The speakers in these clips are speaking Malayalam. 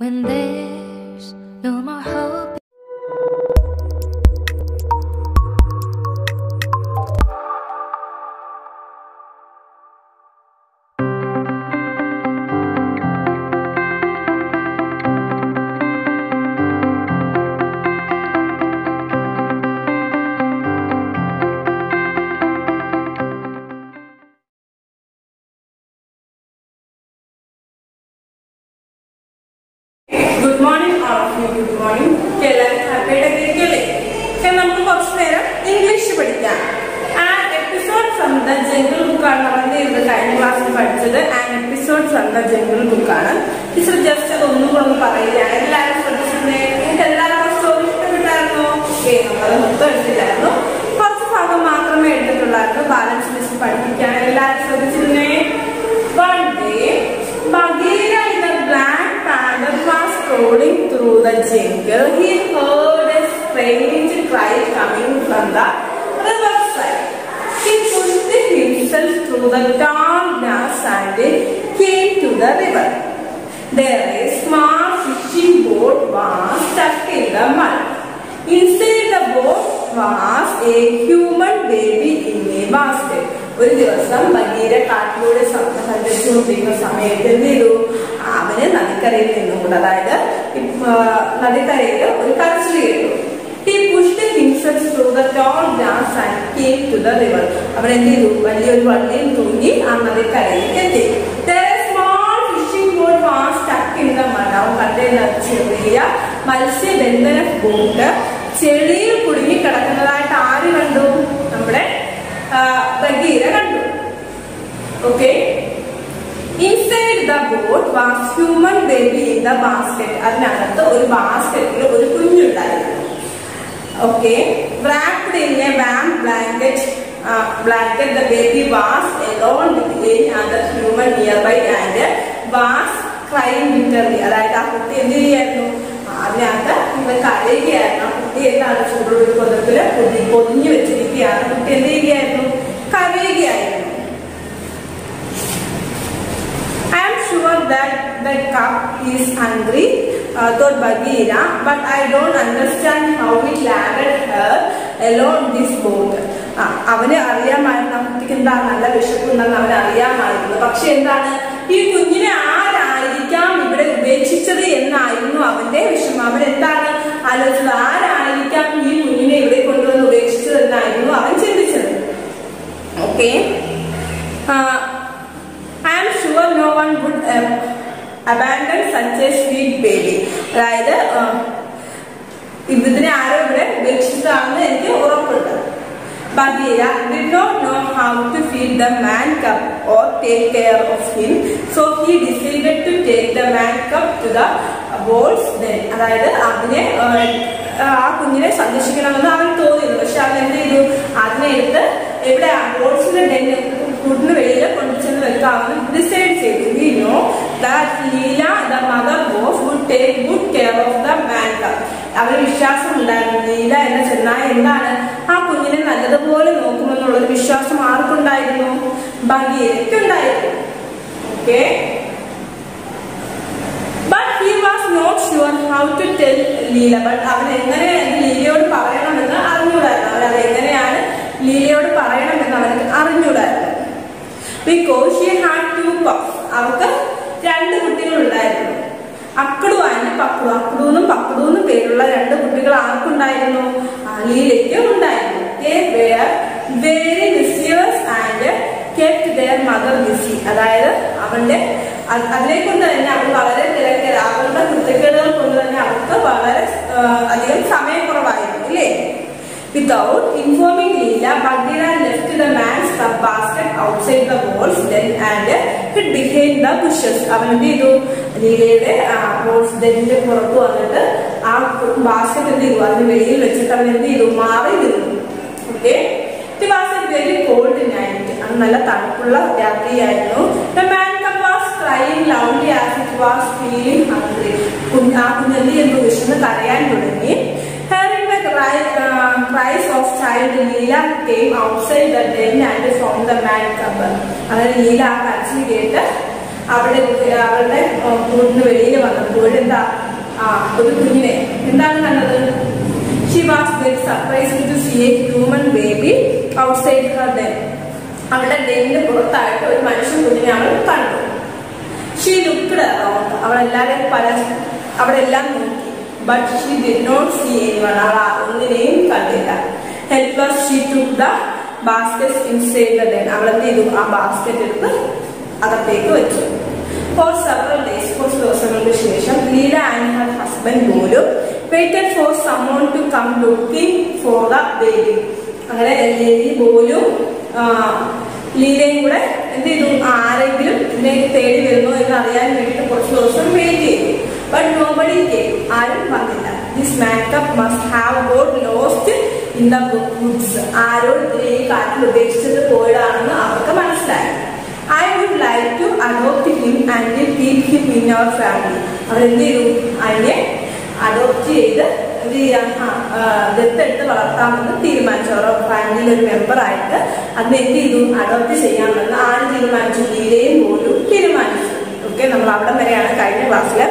When there's no more hope. Good morning, all of you. Good morning. Happy day. Can we English? An episode from the Jungle Book is the time class an episode from the Jungle Book. This is just a one day, Bagheera in a black panther was strolling through the jungle. He heard a strange cry coming from the riverside. He pushed himself through the tall grass and came to the river. There a small fishing boat was stuck in the mud. Inside the boat was a human baby in a basket. ഒരു ദിവസം ബഗീര കാട്ടിലൂടെ സഞ്ചരിച്ചുകൊണ്ടിരിക്കുന്ന സമയത്ത് എന്ത് ചെയ്തു? അവന് നദിക്കരയിൽ നിന്നുകൊണ്ട്, അതായത് നദിക്കരയിൽ ഒരു കരച്ചിൽ കേട്ടു. He pushed himself through the tall grass and came to the river. അവൻ എന്ത് ചെയ്തു? വലിയൊരു വള്ളിയിൽ തൂങ്ങി ആ നദിക്കരയിലേക്ക് എത്തി. There a small fishing boat was stuck in the mud. അവൻ കണ്ടെയ്ന ചെറിയ മത്സ്യബന്ധന ബോട്ട് ചെളിയിൽ കുടുങ്ങി കിടക്കുന്നതായിട്ട് ആര് കണ്ടു? നമ്മുടെ Bagheera kandu. Okay. Inside the boat was human baby in the basket. അതിനകത്ത് ഒരു ബാസ്കറ്റിൽ ഒരു കുഞ്ഞുണ്ടായിരുന്നു. Okay. Wrapped in a warm blanket, the baby was alone with any other human nearby and was crying bitterly. അതായത് ആ കുട്ടി എന്ത് ചെയ്യായിരുന്നു? അതിനകത്ത് ഇവ കരയുകയായിരുന്നു. ആ കുട്ടി എന്താണ്? ചൂടുള്ള കൊതപ്പില് പൊതിഞ്ഞു വെച്ചിരിക്കുകയാണ്. കുട്ടി എന്ത് ചെയ്യുകയായിരുന്നു? കരയുകയായിരുന്നു. I am sure that the cup is hungry, thought Bagheera, but I don't understand how it landed her alone this boat. അവന് അറിയാമായിരുന്നു ആ കുട്ടിക്ക് എന്താ നല്ല വിശപ്പുണ്ടെന്ന് അവന് അറിയാമായിരുന്നു. പക്ഷെ എന്താണ്, ഈ കുഞ്ഞിനെ ആരായിരിക്കാം ഇവിടെ ഉപേക്ഷിച്ചത് എന്നായിരുന്നു അവന്റെ വിഷമം. അവൻ എന്താണ് ആലോചിച്ചത്? ആരായിരിക്കാം ഈ കുഞ്ഞിനെ ഇവിടെ കൊണ്ടുവന്ന് ഉപേക്ഷിച്ചത് എന്നായിരുന്നു അവൻ ചിന്തിച്ചത്. Okay. I am sure no one would abandon such a sweet baby. അതായത് ഇതിനെ ആരോ ഇവിടെ ഉപേക്ഷിച്ചതാണെന്ന് എനിക്ക് ഉറപ്പുണ്ട്. Bagheera did not know how to feed the man cub or take care of him, so he decided to take the man cub to the boat's den. അതായത് അതിനെ ആ കുഞ്ഞിനെ സംരക്ഷിക്കണമെന്ന് അവൻ തോന്നിയിരുന്നു. പക്ഷെ അവൻ എന്ത് ചെയ്തു? അതിനെ എടുത്ത് എവിടെ ബോട്ട്സിന്റെ ഡെൻ കൂടിന് വെളിയിൽ കൊണ്ടുചെന്ന് വെക്കാമെന്ന് ഡിസൈഡ് ചെയ്തു. We know that Leela, the mother goat, would take good care of the man cub. അവന് വിശ്വാസം ഉണ്ടായിരുന്നു. ലീല എന്ന ചെന്നായ എന്താണ് ആ കുഞ്ഞിനെ നല്ലതുപോലെ നോക്കുമെന്നുള്ളൊരു വിശ്വാസം ആർക്കുണ്ടായിരുന്നു? ബഗീരയ്ക്കുണ്ടായിരുന്നു. Okay. But he was not sure how to tell Leela. But അവൻ എങ്ങനെ ലീലയോട് പറയണമെന്ന് അറിഞ്ഞൂടായിരുന്നു. അവൻ അത് എങ്ങനെയാണ് ലീലയോട് പറയണമെന്ന് അവന് അറിഞ്ഞൂടായിരുന്നു. Because she had two pups. അവർക്ക് രണ്ട് കുട്ടികൾ ഉണ്ടായിരുന്നു. അക്കടു ആൻഡ് പക്കടു. അക്കടൂന്നും പക്കടൂന്നും പേരുള്ള രണ്ട് കുട്ടികൾ ആർക്കുണ്ടായിരുന്നു? ലീലയ്ക്ക് ഉണ്ടായിരുന്നു. They were very mischievous and kept their mother busy. അതായത് അവന്റെ അതിനെ കൊണ്ട് തന്നെ അവൾ വളരെ തിരക്കര. അവളുടെ കുട്ടികൾ കൊണ്ട് തന്നെ അവർക്ക് വളരെ അധികം സമയക്കുറവായിരുന്നു, ഇല്ലേ? Without informing Leela, Bagheera left the man's cup basket outside the walls den and hid behind the bushes. അവൻ എന്ത് ചെയ്തു? ലീലയുടെ ബോൾസ് ഡെന്നിന്റെ പുറത്ത് വന്നിട്ട് ആ ബാസ്കറ്റ് എന്ത് ചെയ്തു? അതിന് വെളിയിൽ വെച്ചിട്ട് അവൻ എന്ത് ചെയ്തു? മാറി നിന്നു. Okay. It was a very cold night. അത് നല്ല തണുപ്പുള്ള രാത്രിയായിരുന്നു. The man cub was crying loudly as it was feeling hungry. ആ കുഞ്ഞെന്ത് ചെയ്തു? വിശന്ന് കരയാൻ തുടങ്ങി. Hearing the cries of child, Leela came outside the den and found the man cub. അങ്ങനെ ലീല ആ കരച്ചിൽ കേട്ട് അവരുടെ കൂടിന് വെളിയിൽ വന്നപ്പോൾ എന്താ ഒരു കുഞ്ഞിനെ എന്താണ് കണ്ടത്? She was very surprised to see a human baby outside her den. അവളുടെ ഡെന്നിന് പുറത്തായിട്ട് ഒരു മനുഷ്യൻ കുഞ്ഞിനെ അവൾ കണ്ടു. She looked around. അവിടെ എല്ലാം നോക്കി. But she did not see anyone. അവൾ ഒന്നിനെയും കണ്ടില്ല. Helpless, she took the baskets inside the den. അവൾ എന്ത് ചെയ്തു? ആ ബാസ്കറ്റ് എടുത്ത് അകത്തേക്ക് വെച്ചു. For several days, കുറച്ച് ദിവസങ്ങൾക്ക് ശേഷം Leela and her husband Bolu waited for someone to come looking for the baby. അങ്ങനെ ബോലും ലീലയും കൂടെ എന്ത് ചെയ്തു? ആരെങ്കിലും ഇതിനെ തേടി വരുന്നു എന്ന് അറിയാൻ വേണ്ടിയിട്ട് കുറച്ച് ദിവസം വെയിറ്റ് ചെയ്തു. But nobody came. ആരും വന്നില്ല. This makeup must have got lost in the woods. ആരോ ഈ കാട്ടിൽ ഉപേക്ഷിച്ചത് പോയതാണെന്ന് അവർക്ക് മനസ്സിലായി. I would like to adopt him and keep him in our family. അവർ എന്ത് ചെയ്തു? അതിനെ അഡോപ്റ്റ് ചെയ്ത് എന്ത് ചെയ്യാം? ദത്തെടുത്ത് വളർത്താമെന്ന് തീരുമാനിച്ചു. അവരുടെ ഫാമിലിയിൽ ഒരു മെമ്പറായിട്ട് അന്ന് എന്ത് ചെയ്തു? അഡോപ്റ്റ് ചെയ്യാമെന്ന് ആര് തീരുമാനിച്ചു? ലീലയും പോലും തീരുമാനിച്ചു. ഓക്കെ, നമ്മൾ അവിടെ വരെയാണ് കഴിഞ്ഞ ക്ലാസ്സിൽ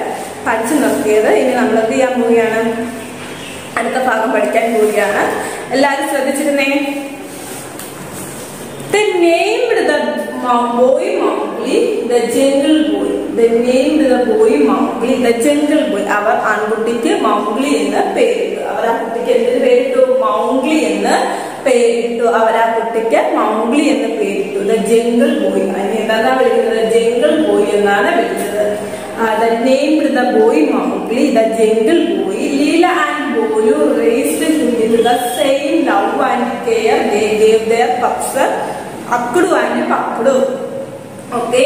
പഠിച്ചു നിർത്തിയത്. ഇനി നമ്മൾ എന്ത് ചെയ്യാൻ പോവുകയാണ്? അടുത്ത ഭാഗം പഠിക്കാൻ പോവുകയാണ്. എല്ലാവരും ശ്രദ്ധിച്ചിരുന്നേ. They named the boy Mowgli the Jungle Boy. They named the boy Mowgli the Jungle Boy. അവർ ആൺകുട്ടിക്ക് മൗഗ്ലി എന്ന് പേരിട്ടു. അവർ ആ കുട്ടിക്ക് എന്തിന് പേരിട്ടു? മൗഗ്ലി എന്ന് പേരിട്ടു. അവർ ആ കുട്ടിക്ക് മൗഗ്ലി എന്ന് പേരിട്ടു. The Jungle Boy. അതിന് എന്താണ് വിളിക്കുന്നത്? Jungle Boy എന്നാണ് വിളിച്ചത്. They named the boy Mowgli the Jungle Boy. Leela and Bolu raised him with the same love and care they gave their pups Akkudu and Pakkudu. Okay,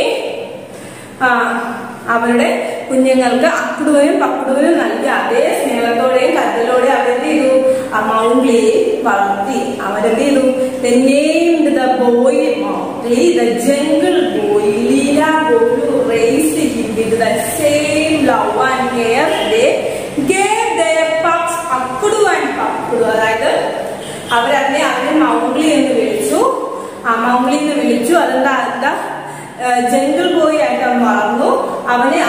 അവരുടെ കുഞ്ഞുങ്ങൾക്ക് അക്കുടുവയും പക്കുടുവയും നൽകി അതേ സ്നേഹത്തോടെയും കരുതലോടെയും അവരെന്ത് ചെയ്തു? ആ മൗഗ്ലിയെ വളർത്തി. അവരെന്ത് ചെയ്തു? They named the boy Mowgli the Jungle Boy. Leela Bolu raised him with the same love and care they gave their pups Akkudu and Pakkudu. അതായത് അവരെ മൗഗ്ലി എന്ന് വിളിച്ചു. മൗഗ്ലി എന്ന് വിളിച്ചു. അതെന്താ? ജംഗിൾ ബോയ് ആയിട്ട് അവൻ വളർന്നു. അവന്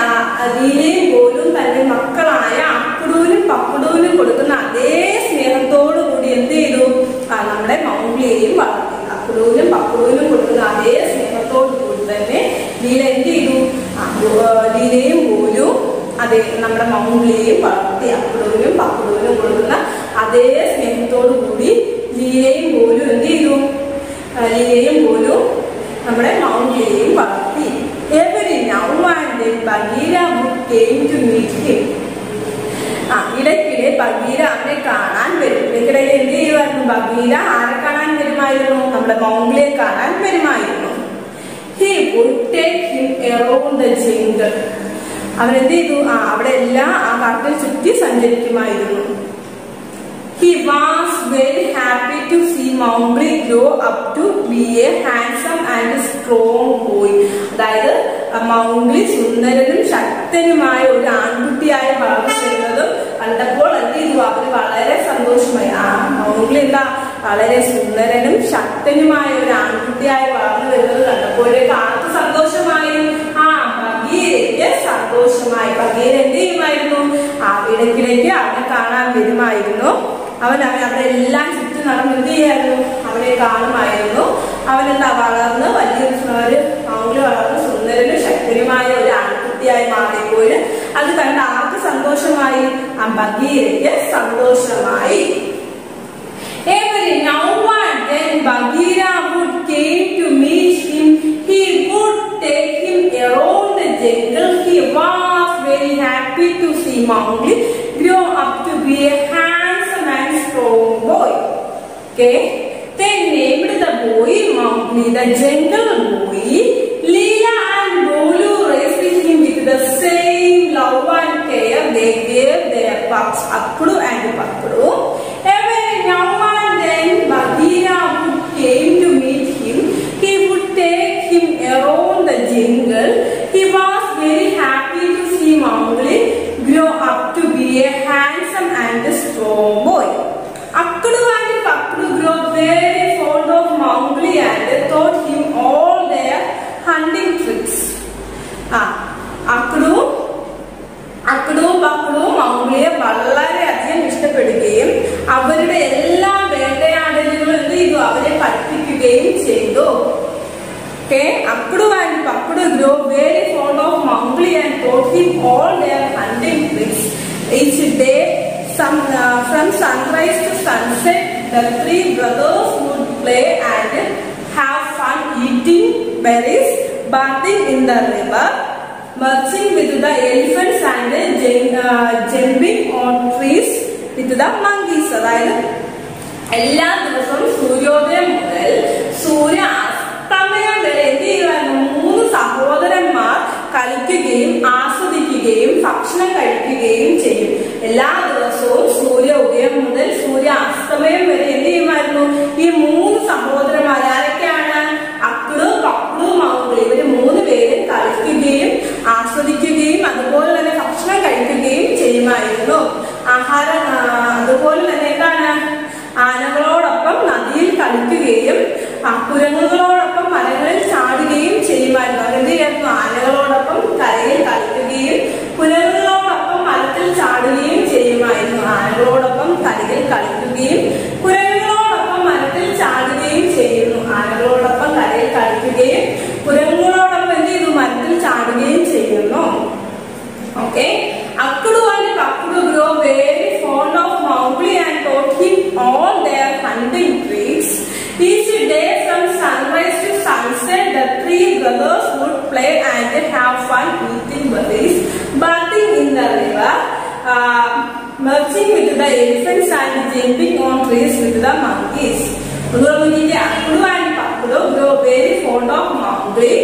ലീലയും പോലും തന്റെ മക്കളായ അക്കുടുവിനും പക്കുടുവിനും കൊടുക്കുന്ന അതേ സ്നേഹത്തോടു കൂടി എന്ത് ചെയ്തു? നമ്മുടെ മൗഗ്ലിയെയും വളർത്തി. അക്കുടുവിനും പക്കുടുവിനും കൊടുക്കുന്ന അതേ സ്നേഹത്തോടു കൂടി തന്നെ ലീല എന്ത് ചെയ്തു? ലീലയും പോലും അതേ നമ്മുടെ മൗഗ്ലിയെയും വളർത്തി. അക്കുടുവിനും പക്കുടുവിനും കൊടുക്കുന്ന അതേ സ്നേഹത്തോടു കൂടി ലീലയും പോലും എന്ത് ചെയ്തു? ലീലയും പോലും നമ്മുടെ മൗഗ്ലിയെയും വളർത്തി. Every now and then Bagheera would came to meet him. ഇടയ്ക്കിടെ ബഗീര അവനെ കാണാൻ വരും. ഇടയ്ക്കിടെ എന്ത് ചെയ്യുമായിരുന്നു? ബഗീര ആരെ കാണാൻ വരുമായിരുന്നു? നമ്മുടെ മൗഗ്ലിയെ കാണാൻ വരുമായിരുന്നു. He would take him around the jungle. അവനെന്ത് ചെയ്തു? അവിടെ എല്ലാം ആ കാട്ടിൽ ചുറ്റി സഞ്ചരിക്കുമായിരുന്നു. He was very happy to see Mowgli grow up to be a handsome and strong boy. അതായത് മൗഗ്ലി സുന്ദരനും ശക്തനുമായ ഒരു ആൺകുട്ടിയായി വളർന്നു വരുന്നതും കണ്ടപ്പോൾ എന്ത് ചെയ്തു? അവന് വളരെ സന്തോഷമായി. മൗഗ്ലി എന്താ? വളരെ സുന്ദരനും ശക്തനുമായ ഒരു ആൺകുട്ടിയായി വളർന്നു വരുന്നത് കണ്ടപ്പോഴേക്ക് ആർക്ക് സന്തോഷമായി? ബഗീരയ്ക്ക് സന്തോഷമായി. ബഗീര എന്ത് ചെയ്യുമായിരുന്നു? ഇടയ്ക്കിടയ്ക്ക് അവനെ കാണാൻ വരുമായിരുന്നു. അവൻ അവിടെ എല്ലാം ചുറ്റും നടന്ന് എന്ത് ചെയ്യായിരുന്നു? അവനെ കാണുമായിരുന്നു. അവനെന്താ? വളർന്ന് വലിയൊരു മൗഗ്ലി വളർന്ന് സുന്ദരനും ശക്തനുമായ ഒരു ആൺകുട്ടിയായി മാറിയപ്പോൾ അത് കണ്ട് ആർക്ക് സന്തോഷമായി? ബഗീരയ്ക്ക് സന്തോഷമായി. Every now and then Bagheera would came to meet him. He would take him around the jungle. He was very happy to see Mowgli grow up to be a handsome and strong boy. Okay, they named the boy Mowgli the Jungle Boy. Leela and Bolu raised him with the same love and care they gave their pups Akkudu and Pakkudu. Every now and then Bagheera would came to meet him. He would take him around the jungle. He was very happy to see Mowgli grow up to be a handsome and strong boy. Akkudu and Pakkudu grew very fond of Mowgli and taught him all their hunting tricks. പക്ലുവും മൗഗ്ലിയെ വളരെയധികം ഇഷ്ടപ്പെടുകയും അവരുടെ എല്ലാ വേട്ടയാടലുകളും എന്ത് ചെയ്തു, അവരെ പഠിപ്പിക്കുകയും ചെയ്തു. Okay, Akdu and Pakdu grew very fond of Mowgli and taught him all their hunting tricks. Each day, from sunrise to sunset, the three brothers would play and have fun eating berries, bathing in the river, marching with the elephants and jumping on trees with the monkeys. അതായത് എല്ലാ ദിവസവും സൂര്യോദയം മുതൽ സൂര്യാസ്തമയം വരെ എന്ത് ചെയ്യുമായിരുന്നു, 3 സഹോദരന്മാർ കളിക്കുകയും ആസ്വദിക്കുകയും ഭക്ഷണം കഴിക്കുകയും ചെയ്യും. എല്ലാ ദിവസവും സൂര്യ ഉദയം മുതൽ സൂര്യാസ്തമയം വരെ എന്ത് ചെയ്യുമായിരുന്നു, ഈ 3 സഹോദരന്മാർ ആരൊക്കെയാണ്, അക്ലു, പക്ലു, മൗഗ്ലി, ഇവര് 3 പേരും കളിക്കുകയും ആസ്വദിക്കുകയും അതുപോലെ തന്നെ ഭക്ഷണം കഴിക്കുകയും ചെയ്യുമായിരുന്നു. അതുപോലെ തന്നെ എന്താണ്, ആനകളോടൊപ്പം നദിയിൽ കളിക്കുകയും കുരങ്ങുകളോടൊപ്പം മരങ്ങളിൽ ചാടുകയും ചെയ്യുമായിരുന്നു. അതെന്ത് ചെയ്യായിരുന്നു, ആനകളോടൊപ്പം കരയിൽ കളിക്കുകയും കുരങ്ങുകളോടൊപ്പം മരത്തിൽ ചാടുകയും ചെയ്യുമായിരുന്നു. ആനകളോടൊപ്പം കരയിൽ കളിക്കുകയും കുരങ്ങുകളോടൊപ്പം മരത്തിൽ ചാടുകയും ചെയ്യുന്നു. ആനകളോടൊപ്പം കരയിൽ കളിക്കുകയും കുരങ്ങുകളോടൊപ്പം എന്ത് ചെയ്തു, മരത്തിൽ ചാടുകയും ചെയ്യുന്നു. Okay, Akdu and Pakdu grew very fond of Mowgli and taught him all their hunting tricks. Each day from sunrise to sunset, the three brothers would play and have fun eating berries, bathing in the river, marching with the elephants and jumping on trees with the monkeys. Akdu and Pakdu grew very fond of Mowgli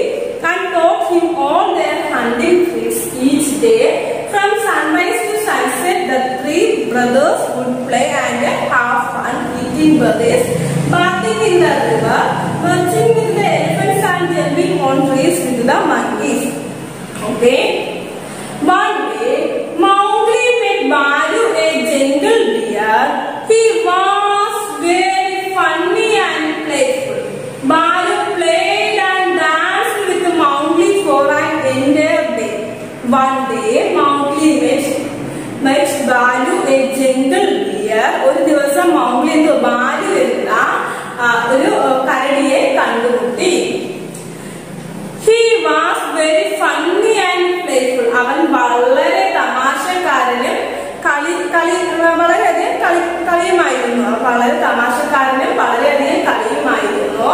and taught him all their hunting tricks. Each day, from sunrise to sunset, the three brothers would play and have fun eating berries, bathing in the river, marching with the elephants and jumping on trees with the monkeys. Okay. One day, Mowgli met Balu, a jungle bear. He was very funny and playful. Balu played and danced with Mowgli for an entire day. One day, Mowgli met Balu, a jungle bear. ഒരു ദിവസം മൗഗ്ലി ബാലു എന്ന ഒരു കരടിയെ കണ്ടുമുട്ടി. He was very funny and playful. അവൻ വളരെ തമാശക്കാരനും വളരെയധികം കളിയുമായിരുന്നു. വളരെ തമാശക്കാരനും വളരെയധികം കളിയുമായിരുന്നു.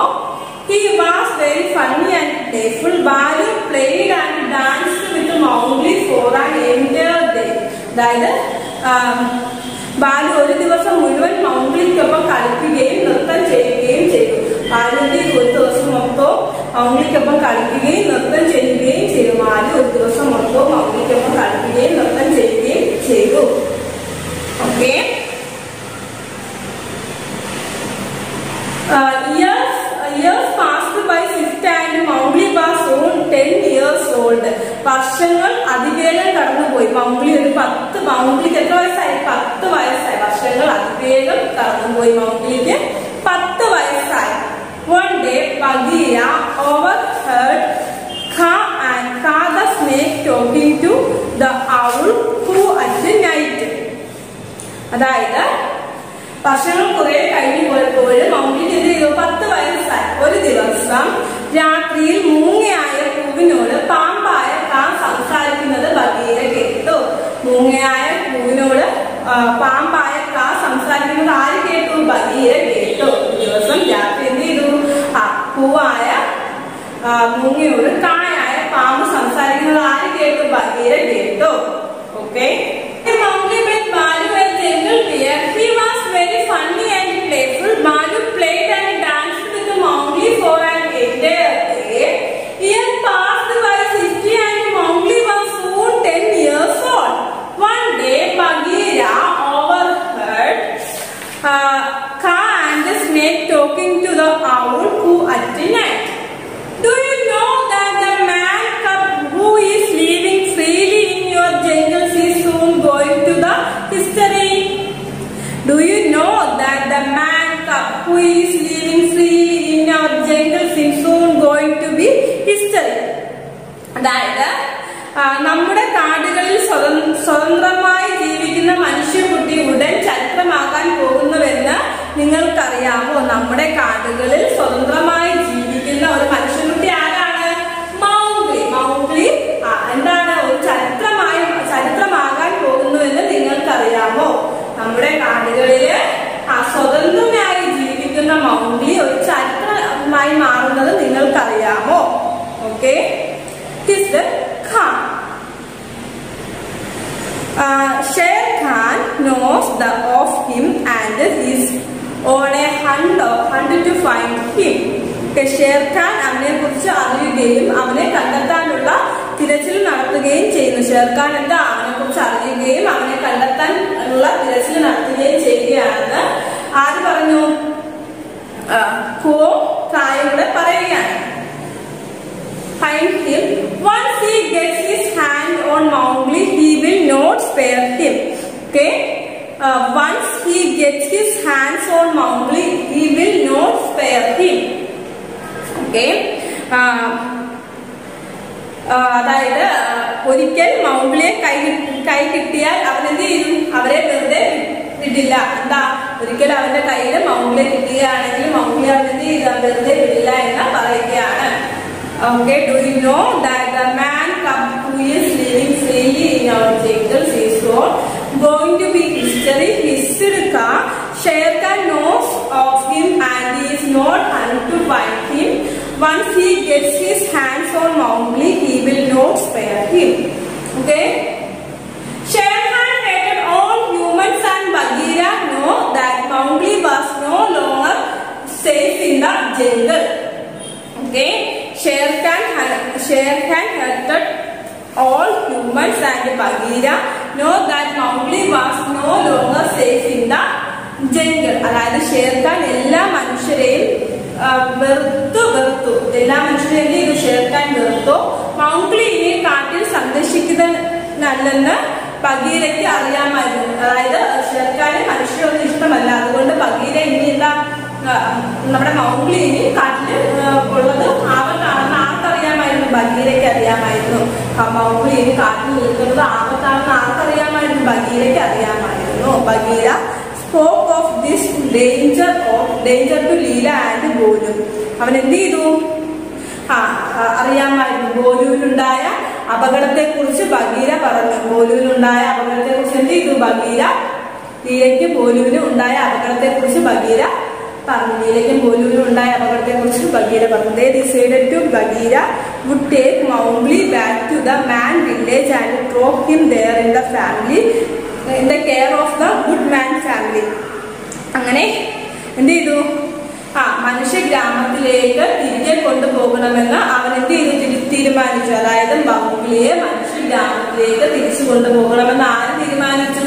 He was very funny and playful. Balu played and danced with Mowgli for an entire day. അതായത് ബാലു ഒരു ദിവസം മുഴുവൻ മൗഗ്ലിക്കൊപ്പം കളിക്കുകയും നൃത്തം ചെയ്യുകയും ചെയ്തു. ബാലുവിന്റെ ഒരു ദിവസം മൊത്തവും മൗഗ്ലിക്കൊപ്പം കളിക്കുകയും നൃത്തം ചെയ്യുകയും ചെയ്തു. ബാലു ഒരു ദിവസം മൊത്തവും മൗഗ്ലിക്കൊപ്പം കളിക്കുകയും നൃത്തം ചെയ്യുകയും ചെയ്തു. Okay. Years passed by swift and Mowgli was soon 10 years old. വർഷങ്ങൾ അതിവേഗം കടന്നുപോയി. മൗഗ്ലിക്ക് എത്ര വയസ്സായി? 10 വയസ്സായി. വർഷങ്ങൾ അതിവേഗം കടന്നുപോയി. മൗഗ്ലിക്ക് 10 വയസ്സായി. One day, Bagheera overheard Kaa the snake talking to the owl who at the night. അതായത് വർഷങ്ങൾ കുറെ കഴിഞ്ഞു പോയപ്പോഴും മൗഗ്ലിക്ക് എന്ത് ചെയ്തു? 10 വയസ്സായി. ഒരു ദിവസം രാത്രിയിൽ മൂങ്ങയായ പൂവിനോട് പാമ്പായ കാ സംസാരിക്കുന്നത് ബഗീര കേട്ടു. മൂങ്ങയായ പൂവിനോട് പാമ്പായ കാ സംസാരിക്കുന്നത് ആര് കേട്ടു? ബഗീര കേട്ടു. ഒരു ദിവസം രാത്രി എന്ത് ചെയ്തു? പൂവായ മൂങ്ങയോട് കായായ പാമ്പ് സംസാരിക്കുന്നത് ആര് കേട്ടു? ബഗീര കേട്ടു. Okay. Mowgli met Balu, a jungle bear. He was very funny and playful. Balu played and danced with Mowgli for an entire day. Years passed by 60 and Mowgli was soon 10 years old. One day, Bagheera overheard Kaa and the snake talking to the owl who at the night. Do you know that the man cub who is living freely in your jungles is soon going to the history? Do you know that the man cub who is living freely in our jungles is soon going to be history? അതായത് നമ്മുടെ കാടുകളിൽ സ്വതന്ത്രമായി Sher Khan knows of him and is on a hunt to find him. Sher Khan അവനെ കുറിച്ച് അറിയുകയും അവനെ കണ്ടെത്താനുള്ള തിരച്ചിൽ നടത്തുകയും ചെയ്യുന്നു. ഷേർ ഖാൻ എന്താ അവനെ കുറിച്ച് അറിയുകയും അവനെ കണ്ടെത്താനുള്ള തിരച്ചിൽ നടത്തുകയും ചെയ്യുകയാണെന്ന് ആര് പറഞ്ഞു? കായലൂടെ പറയുകയാണ്. Find him. Once he gets his hand on Mowgli, he will not spare him. Okay. Once he gets his hands on Mowgli, he will not spare him. Okay. അതായത് ഒരിക്കൽ മൗഗ്ലിയെ കൈ കിട്ടിയാൽ അവൻ എന്ത് ചെയ്യും? അവരെ വെറുതെ വിടില്ല. എന്താ, ഒരിക്കൽ അവന്റെ കയ്യിൽ മൗഗ്ലിയെ കിട്ടുകയാണെങ്കിൽ മൗഗ്ലി അവൻ എന്ത് ചെയ്ത വെറുതെ വിടില്ല എന്ന് പറയുകയാണ്. Okay, do you know that the man who is living freely in our jungles is going to be history? Hissed Khan. Sher Khan knows of him and he is not hunt to find him. Once he gets his hands on Mowgli, he will not spare him. Okay. Sher Khan hated all humans and Bagheera know that Mowgli was no longer safe in the jungle. Okay. Sher Khan hated all humans and Bagheera know that Mowgli was no longer safe in the jungle. അതായത് ഷേർ ഖാൻ എല്ലാ മനുഷ്യരെയും വെറുത്തു. എല്ലാ മനുഷ്യരെയും ഷേർ ഖാൻ വെറുത്തു. മൗഗ്ലി ഇനി കാട്ടിൽ സംരക്ഷിക്കുന്നതല്ലെന്ന് ബഗീരയ്ക്ക് അറിയാമായിരുന്നു. അതായത് ഷേർ ഖാന് മനുഷ്യരൊന്നും ഇഷ്ടമല്ല. അതുകൊണ്ട് ബഗീര ഇനി എന്താ നമ്മുടെ മൗഗ്ലി ഇനി കാട്ടില് ഉള്ളത് ആപത്താണെന്ന് ആർക്കറിയാമായിരുന്നു? ബഗീരയ്ക്ക് അറിയാമായിരുന്നു. മൗഗ്ലി ഇനി കാട്ടിൽ നിൽക്കുന്നത് ആപത്താണെന്ന് ആർക്കറിയാമായിരുന്നു? ബഗീരയ്ക്ക് അറിയാമായിരുന്നു. Bagheera spoke of this danger to Leela and Bolu. അവൻ എന്ത് ചെയ്തു? അറിയാമായിരുന്നു. ബോലുവിനുണ്ടായ അപകടത്തെ കുറിച്ച് ബഗീര പറഞ്ഞു. ബോലുവിനുണ്ടായ അപകടത്തെ കുറിച്ച് എന്ത് ചെയ്തു? ബഗീര ലീലയ്ക്കും ബോലുവിനും ഉണ്ടായ അപകടത്തെ കുറിച്ച് ബഗീര പറഞ്ഞു. ലീലയ്ക്കും ബോലുവിനും ഉണ്ടായ അപകടത്തെ കുറിച്ച് ബഗീര പറഞ്ഞു. They decided to Bagheera would take Mowgli back to the man village and drop him there in the family, in the care of the good man family. അങ്ങനെ എന്ത് ചെയ്തു? മനുഷ്യ ഗ്രാമത്തിലേക്ക് തിരികെ കൊണ്ടുപോകണമെന്ന് അവൻ എന്ത് ചെയ്തു? തീരുമാനിച്ചു. അതായത് മൗഗ്ലിയെ മനുഷ്യ ഗ്രാമത്തിലേക്ക് തിരിച്ചു കൊണ്ടുപോകണമെന്ന് ആര് തീരുമാനിച്ചു?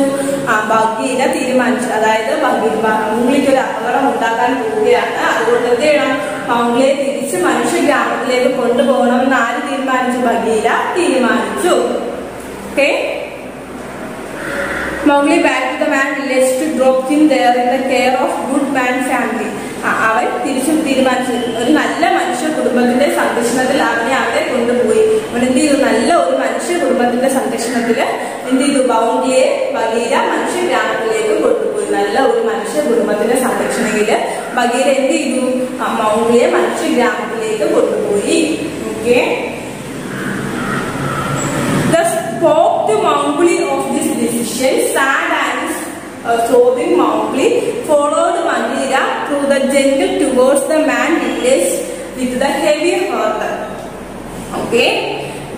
ബഗീര തീരുമാനിച്ചു. അതായത് മൗഗ്ലിക്ക് ഒരു അപകടം ഉണ്ടാക്കാൻ പോവുകയാണ്. അതുകൊണ്ട് എന്ത് ചെയ്യണം? മൗഗ്ലിയെ തിരിച്ച് മനുഷ്യ ഗ്രാമത്തിലേക്ക് കൊണ്ടുപോകണമെന്ന് ആര് തീരുമാനിച്ചു? ബഗീര തീരുമാനിച്ചു. Okay. Mowgli back to the man village to drop him there in the care of good man family. അവൻ തിരിച്ചും തീരുമാനിച്ചു. ഒരു നല്ല മനുഷ്യ കുടുംബത്തിന്റെ സംരക്ഷണത്തിൽ അവനെ അവിടെ കൊണ്ടുപോയി. അവൻ എന്ത് ചെയ്തു? നല്ല ഒരു മനുഷ്യ കുടുംബത്തിന്റെ സംരക്ഷണത്തിൽ എന്ത് ചെയ്തു? മൗഗ്ലിയെ ബഗീര മനുഷ്യ ഗ്രാമത്തിലേക്ക് കൊണ്ടുപോയി. നല്ല ഒരു മനുഷ്യ കുടുംബത്തിന്റെ സംരക്ഷണയില് ബഗീര എന്ത് ചെയ്തു? മൗഗ്ലിയെ മനുഷ്യ ഗ്രാമത്തിലേക്ക് കൊണ്ടുപോയി. Okay. Spoke to Mowgli of this decision. Sad and sobbing, Mowgli followed Bagheera through the jungle towards the man village with the heavy heart. Okay,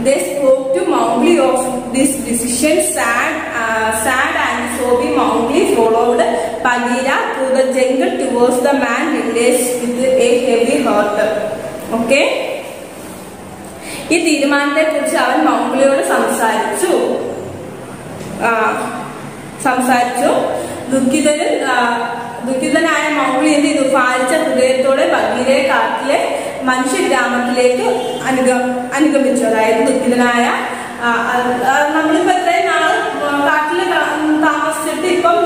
they spoke to Mowgli of this decision. Sad and sobbing, Mowgli followed Bagheera through the jungle towards the man village with a heavy heart. Okay. ഈ തീരുമാനത്തെ കുറിച്ച് അവൻ മൗഗ്ലിയോട് സംസാരിച്ചു. ദുഃഖിതനായ മൗഗ്ലി എന്ത് ചെയ്തു? ഭാരിച്ച ഹൃദയത്തോടെ ബഗീരയെ കാട്ടിലെ മനുഷ്യ ഗ്രാമത്തിലേക്ക് അനുഗമിച്ചു. അതായത് ദുഃഖിതനായ നമ്മളിപ്പോ എത്രയും നാള് കാട്ടില് താമസിച്ചിട്ട് ഇപ്പം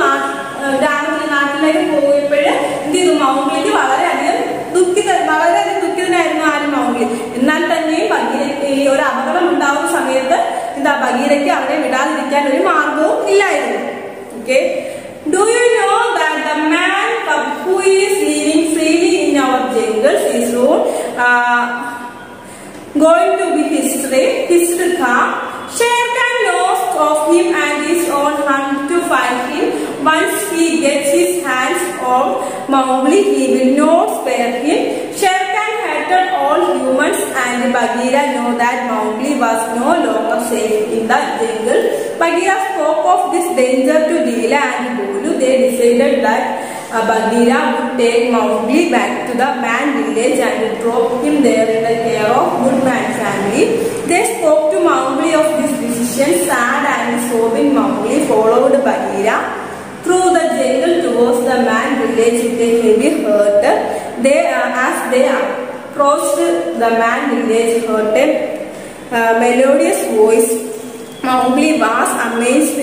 നാട്ടിലേക്ക് പോയപ്പോഴ് എന്ത് ചെയ്തു? മൗഗ്ലിക്ക് വളരെയധികം ദുഃഖിതനായിരുന്നു ആരും മൗഗ്ലി. എന്നാൽ തന്നെയും ബഗീരയ്ക്ക് ഈ ഒരു അപകടം ഉണ്ടാവുന്ന സമയത്ത് എന്താ ബഗീരയ്ക്ക് അവരെ വിടാതിരിക്കാൻ ഒരു മാർഗവും ഇല്ലായിരുന്നു. Okay. Do you know that the man who is living freely in our jungles is going to be history? Hissed Khan. Sher Khan knows of him and is on hunt to find him. Once he gets his hands on Mowgli, he will not spare him. Sher Khan hated all humans and Bagheera know that Mowgli was no longer safe in the jungle. Bagheera spoke of this danger to Leela and Bolu. They decided that Bagheera would take Mowgli back to the man village and drop him there in the care of Woodman family. They spoke to Mowgli of this decision. Sad and sobbing Mowgli followed Bagheera through the jungle towards the man village with a heavy heart. As they approached the man village, heard a melodious voice. Mowgli was amazed.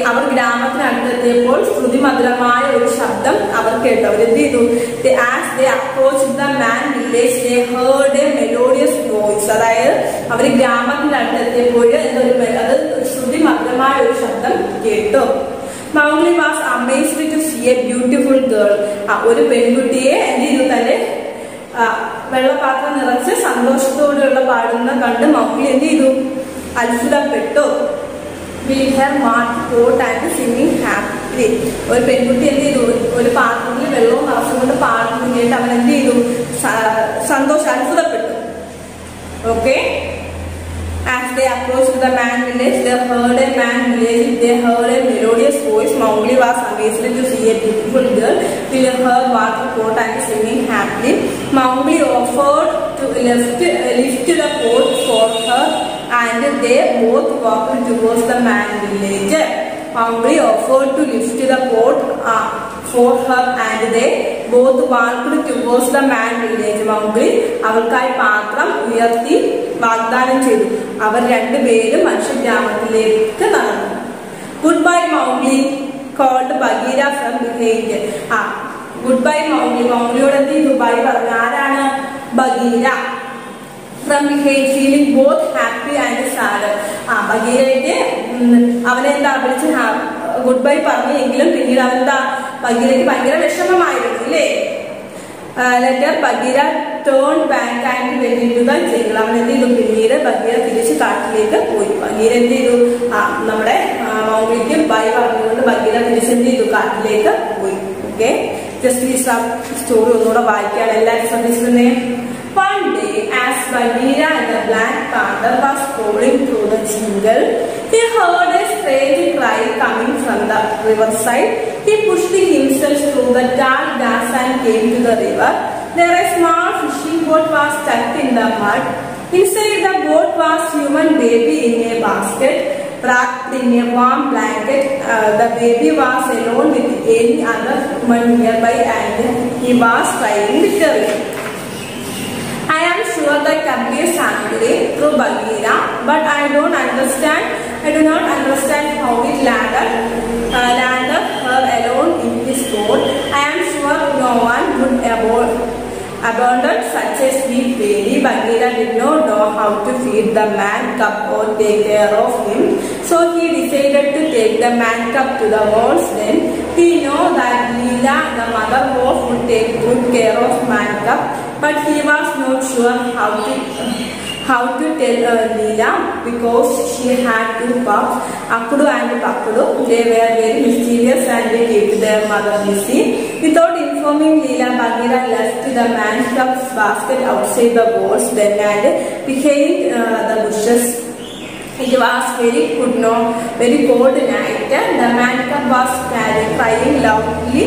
അവർ ഗ്രാമത്തിനടുത്തെത്തിയപ്പോൾ ശ്രുതിമധുരമായ ഒരു ശബ്ദം അവർ കേട്ടു. അവരെന്ത് ചെയ്തു? As they approached the man village, they heard a melodious voice. അതായത് അവർ ഗ്രാമത്തിന്റെ അടുത്തെത്തിയപ്പോൾ അത് ശ്രുതിമധുരമായ ഒരു ശബ്ദം കേട്ടു. Mowgli was amazed to see a beautiful girl. ഒരു പെൺകുട്ടിയെ എന്ത് ചെയ്തു? തന്റെ വെള്ളപാത്രം നിറച്ച് സന്തോഷത്തോടെയുള്ള പാടുന്ന കണ്ട് മൗഗ്ലി എന്ത് ചെയ്തു? അത്ഭുതപ്പെട്ടു. With her marked coat and singing happily. ഒരു പെൺകുട്ടി എന്ത് ചെയ്തു? ഒരു പാത്രത്തിൽ വെള്ളവും നിറച്ചുകൊണ്ട് പാടുന്നു കേട്ട് അവൻ എന്ത് ചെയ്തു? അത്ഭുതപ്പെട്ടു. Okay. As they approached the man village, they heard a man village. They heard a melodious voice. Mowgli was amazed to see a beautiful girl with her water coat and singing happily. Mowgli offered to lift the coat for her, and they both walked towards the man village. Mowgli offered to lift the coat for her, and they both walked towards the man village. Mowgli അവർക്കായി പാത്രം ഉയർത്തി വാഗ്ദാനം ചെയ്തു. അവർ രണ്ടുപേരും മനുഷ്യഗ്രാമത്തിലേക്ക് നടന്നു. Good bye Mowgli called Bagheera from behind. Good bye Mowgli. മൗഗ്ലിയോട് എന്ത് ചെയ്തു? ബൈ പറഞ്ഞു. ആരാണ്? Bagheera. From behind, feeling both happy and sad. ബഗീരയ്ക്ക് അവനെന്താ വിളിച്ച് ഗുഡ് ബൈ പറഞ്ഞു. എങ്കിലും പിന്നീട് അവനെന്താ ബഗീരയ്ക്ക് ഭയങ്കര വിഷമമായിരുന്നു അല്ലേ? Later Bagheera turned back and went into the jungle. അവൻ എന്ത് ചെയ്തു? പിന്നീട് ബഗീര തിരിച്ച് കാട്ടിലേക്ക് പോയി. ബഗീര എന്ത് ചെയ്തു? നമ്മുടെ മൗഗ്ലിക്ക് ബൈ പറഞ്ഞുകൊണ്ട് ബഗീര തിരിച്ച് എന്ത് ചെയ്തു? കാട്ടിലേക്ക് പോയി. ഓക്കെ. ജസ്റ്റ് ഈ സ്റ്റോറി ഒന്നുകൂടെ വായിക്കാൻ എല്ലാവരും ശ്രദ്ധിച്ചിരുന്നേ. One day, as Bagheera and the Black Panther was strolling through the jungle, he heard a strange cry coming from the riverside. He pushed himself through the tall grass and came to the river. There a small fishing boat was stuck in the mud. Inside the boat was human baby in a basket, wrapped in a warm blanket. The baby was alone with any other human nearby, and he was crying bitterly. I am sure that conveys angry through Bagheera, but I do not understand how it landed her alone in his boat. I am sure no one would abandon such a sweet baby. Bagheera did not know how to feed the man cub or take care of him, so he decided to take the man cub to the walls. Then he knew that Leela, the mother wolf, would take good care of man cub, but he was not sure how to tell Leela because she had two pups, Akudu and Pakudu. They were very mischievous and they kept their mother busy. Without informing Leela, Bagheera left the man cub's basket outside the walls, then and behind the bushes. It was very cold night. The man cub was crying loudly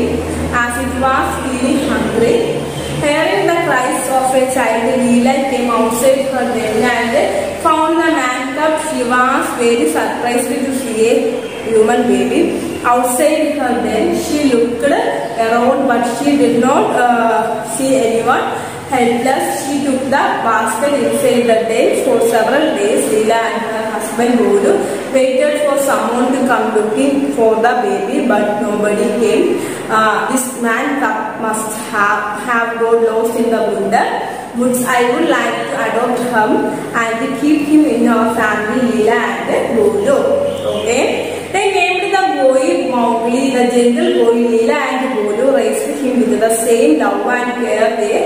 as it was feeling hungry. Hearing the cries of a child, Leela came outside her den and found the man cub. She was very surprised to see a human baby outside her den. She looked around, but she did not see anyone. Helpless, she took the basket inside the den. For several days, Leela and her husband Bolu waited for someone to come looking for the baby, but nobody came. This man cub must have got lost in the woods. I would like to adopt him and keep him in our family, Leela and Bolu. Okay. They named the boy Mowgli. The jungle boy Leela and Bolu raised him with the same love and care. They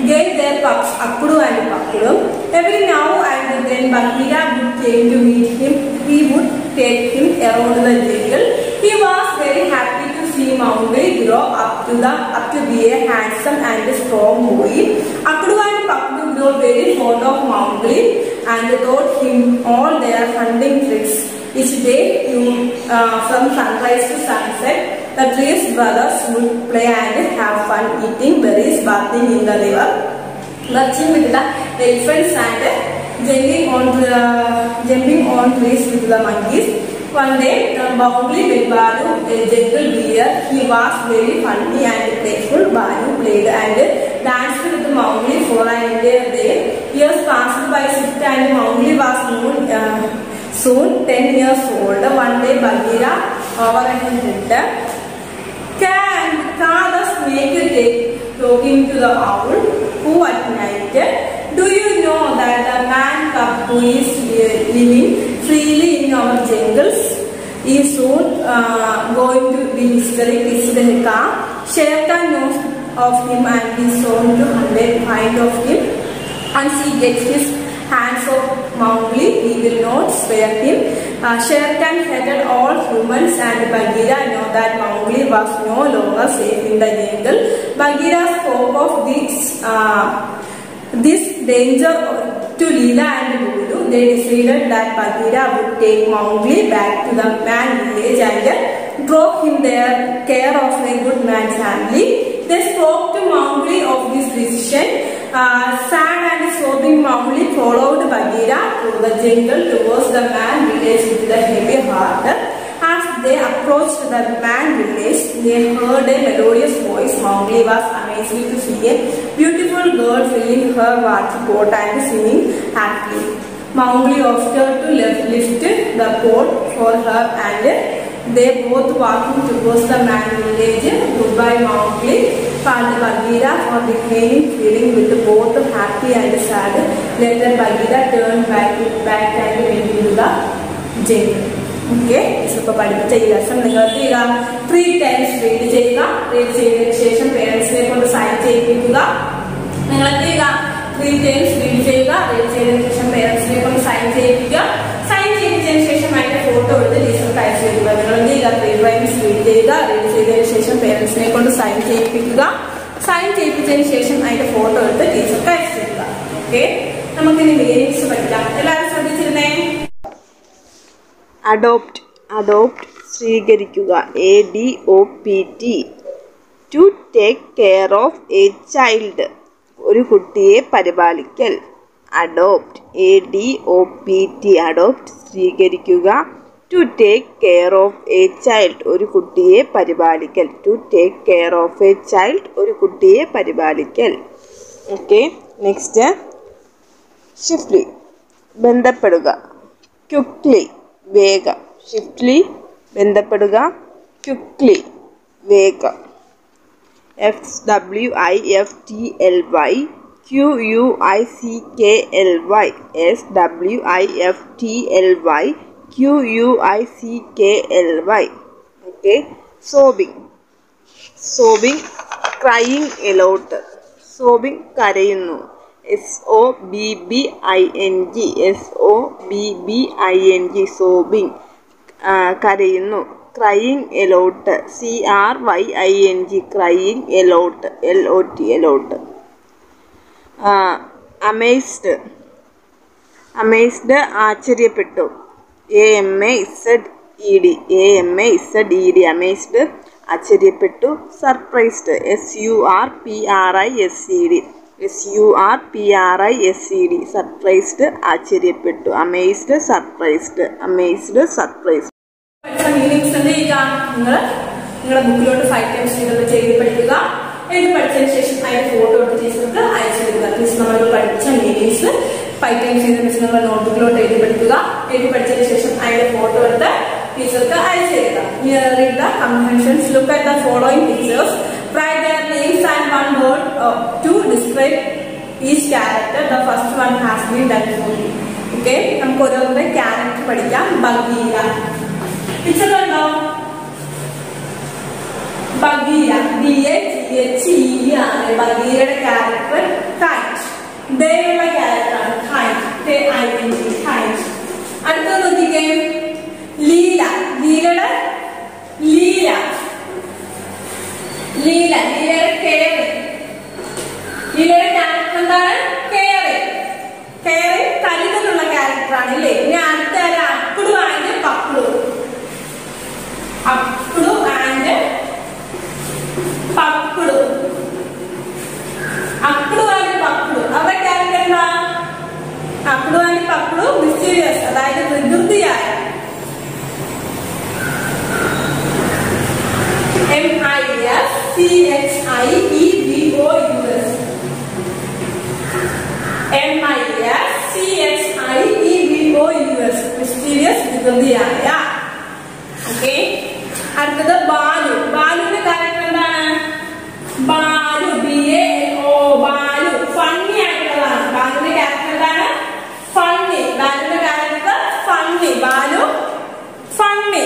gave their pups Akudu and Pakudu. Every now and then Bagheera would came to meet him. He would take him around the jungle. He was very happy to see Mowgli grow up to be a handsome and strong boy. Akru and Pakru grow very fond of Mowgli and taught him all their hunting tricks. Each day, from sunrise to sunset, the three brothers would play and have fun eating berries, bathing in the river, marching with the elephants and jumping on trees with the monkeys. One day, Mowgli met Baloo, a gentle bear. He was very funny and playful. Baloo played and danced with Mowgli for an entire day. Years passed by, and Mowgli was soon 10 years old. One day, Bagheera overheard can the snake talking to the owl, who at night, do you know that a man cub who is living freely in our jungles is soon going to be history? Shere Khan knows of him and is soon to find of him. Once he gets his hands of Mowgli, he will not spare him. Shere Khan hated all humans, and Bagheera knew that Mowgli was no longer safe in the jungle. Bagheera spoke of this danger to Leela and Lulu. They decided that Bagheera would take Mowgli back to the man village and drop him there, care of a good man's family. They spoke to Mowgli of this decision. Sad and sobbing, Mowgli followed Bagheera through the jungle towards the man village with a heavy heart. As they approached the man village, they heard a melodious voice. Mowgli was amazed to see a beautiful girl filling her water pot and singing happily. Mowgli offered to lift the pot for her, and they both walking towards the man village. Goodbye, Mowgli, found Bagheera for remaining feeling with both happy and sad. Later, Bagheera turned back and went into the jungle. Okay, so പഠിപ്പിച്ച ഈ ലെസൺ നിങ്ങൾക്ക് 3 times റീഡ് ചെയ്യുക. റീഡ് ചെയ്തതിനു ശേഷം പേരൻസിനെ കൊണ്ട് സൈൻ ചെയ്യിപ്പിക്കുക. നിങ്ങൾ എന്ത് ചെയ്യുക? 3 times റീഡ് ചെയ്യുക. റീഡ് ചെയ്തതിനു ശേഷം പേരൻസിനെ കൊണ്ട് സൈൻ ചെയ്യിപ്പിക്കുക. സൈൻ ചെയ്യിപ്പിച്ചതിനു ശേഷം അതിന്റെ ഫോട്ടോ എടുത്ത് ടീച്ചർക്ക് അയച്ചു തരിക. നിങ്ങൾ എന്ത് ചെയ്യുക? 3 times റീഡ് ചെയ്യുക. റീഡ് ചെയ്തതിനു ശേഷം പേരൻസിനെ കൊണ്ട് സൈൻ ചെയ്യിപ്പിക്കുക. സൈൻ ചെയ്യിപ്പിച്ചതിനു ശേഷം അതിന്റെ ഫോട്ടോ എടുത്ത് ടീച്ചർക്ക് അയച്ചു തരിക. ഓക്കെ, നമുക്കിനി മീനിങ്സ് പഠിക്കാം. എല്ലാവരും ശ്രദ്ധിച്ചിരുന്നേ. അഡോപ്റ്റ് സ്വീകരിക്കുക, ADOPT. To take care of a child, ഒരു കുട്ടിയെ പരിപാലിക്കൽ. Adopt, ADOPT. അഡോപ്റ്റ് സ്വീകരിക്കുക. To take care of a child, ഒരു കുട്ടിയെ പരിപാലിക്കൽ. To take care of a child, ഒരു കുട്ടിയെ പരിപാലിക്കൽ. ഓക്കെ, നെക്സ്റ്റ് ഷിഫ്റ്റ്ലി, ബന്ധപ്പെടുക. ക്വിക്ക്ലി, വേഗം. ഷിഫ്റ്റ്ലി ബന്ധപ്പെടുക, ക്വിക്ക്ലി വേഗം. SWIFTLY QUICKLY, SWIFTLY QUICKLY. Okay, sobbing crying a lot, sobbing കരയുന്നു. SOBBING സോബിങ് കരയുന്നു. Crying a lot, CRYING crying a lot, LOT a lot. Amazed ആശ്ചര്യപ്പെട്ടു. AMAZED അമേസ്ഡ് ആശ്ചര്യപ്പെട്ടു. സർപ്രൈസ്ഡ്, SURPRISED സർപ്രൈസ്ഡ് ആശ്ചര്യപ്പെട്ടു. Amazed surprised. മീനിങ്സ് എന്ത് ചെയ്യുക? നിങ്ങളുടെ ബുക്കിലോട്ട് 5 times ചെയ്ത് പഠിക്കുക. എഴുതി പഠിച്ചതിന് ശേഷം അതിന്റെ ഫോട്ടോ എടുത്ത് ടീച്ചർക്ക് അയച്ചു തരിക. ടീച്ചർ നമ്മൾ പഠിച്ച മീനിങ്സ് 5 times ചെയ്ത മിസ് നിങ്ങൾ നോട്ട്ബുക്കിലോട്ട് എഴുതി പഠിക്കുക. എഴുതി പഠിച്ചതിന് ശേഷം അതിന്റെ ഫോട്ടോ എടുത്ത് ടീച്ചർക്ക് അയച്ചു തരിക. Read the comprehensions. Look at the following pictures. Write their names and one word to describe each character. The first one has been done for you. Okay, നമുക്ക് ഓരോരുടെ ക്യാരക്ടർ പഠിക്കാം. ബഗീര, പിക്ചർ കണ്ടോ? ബഗീര, BAGHE ആണ് ബഗീരയുടെ ക്യാരക്ടർ. കൈറ്റ്, ദേയുള്ള ക്യാരക്ടറാണ് കൈറ്റ്, കൈറ്റ്. അടുത്തത് നോക്കിക്കേ, ലീല, ലീലയുടെ ലീല. അടുത്തത് ബാലു. ബാലുവിന്റെ ക്യാരക്ടർ എന്താണ്? ബാലു, BALO, ബാലു ഫണ്ണി ആയിട്ടുള്ളതാണ്. ബാലുവിന്റെ ക്യാരക്ടർ എന്താണ്? ഫണ്ണി. ബാലുവിന്റെ ക്യാരക്ടർ ഫണ്ണി. Baloo funny.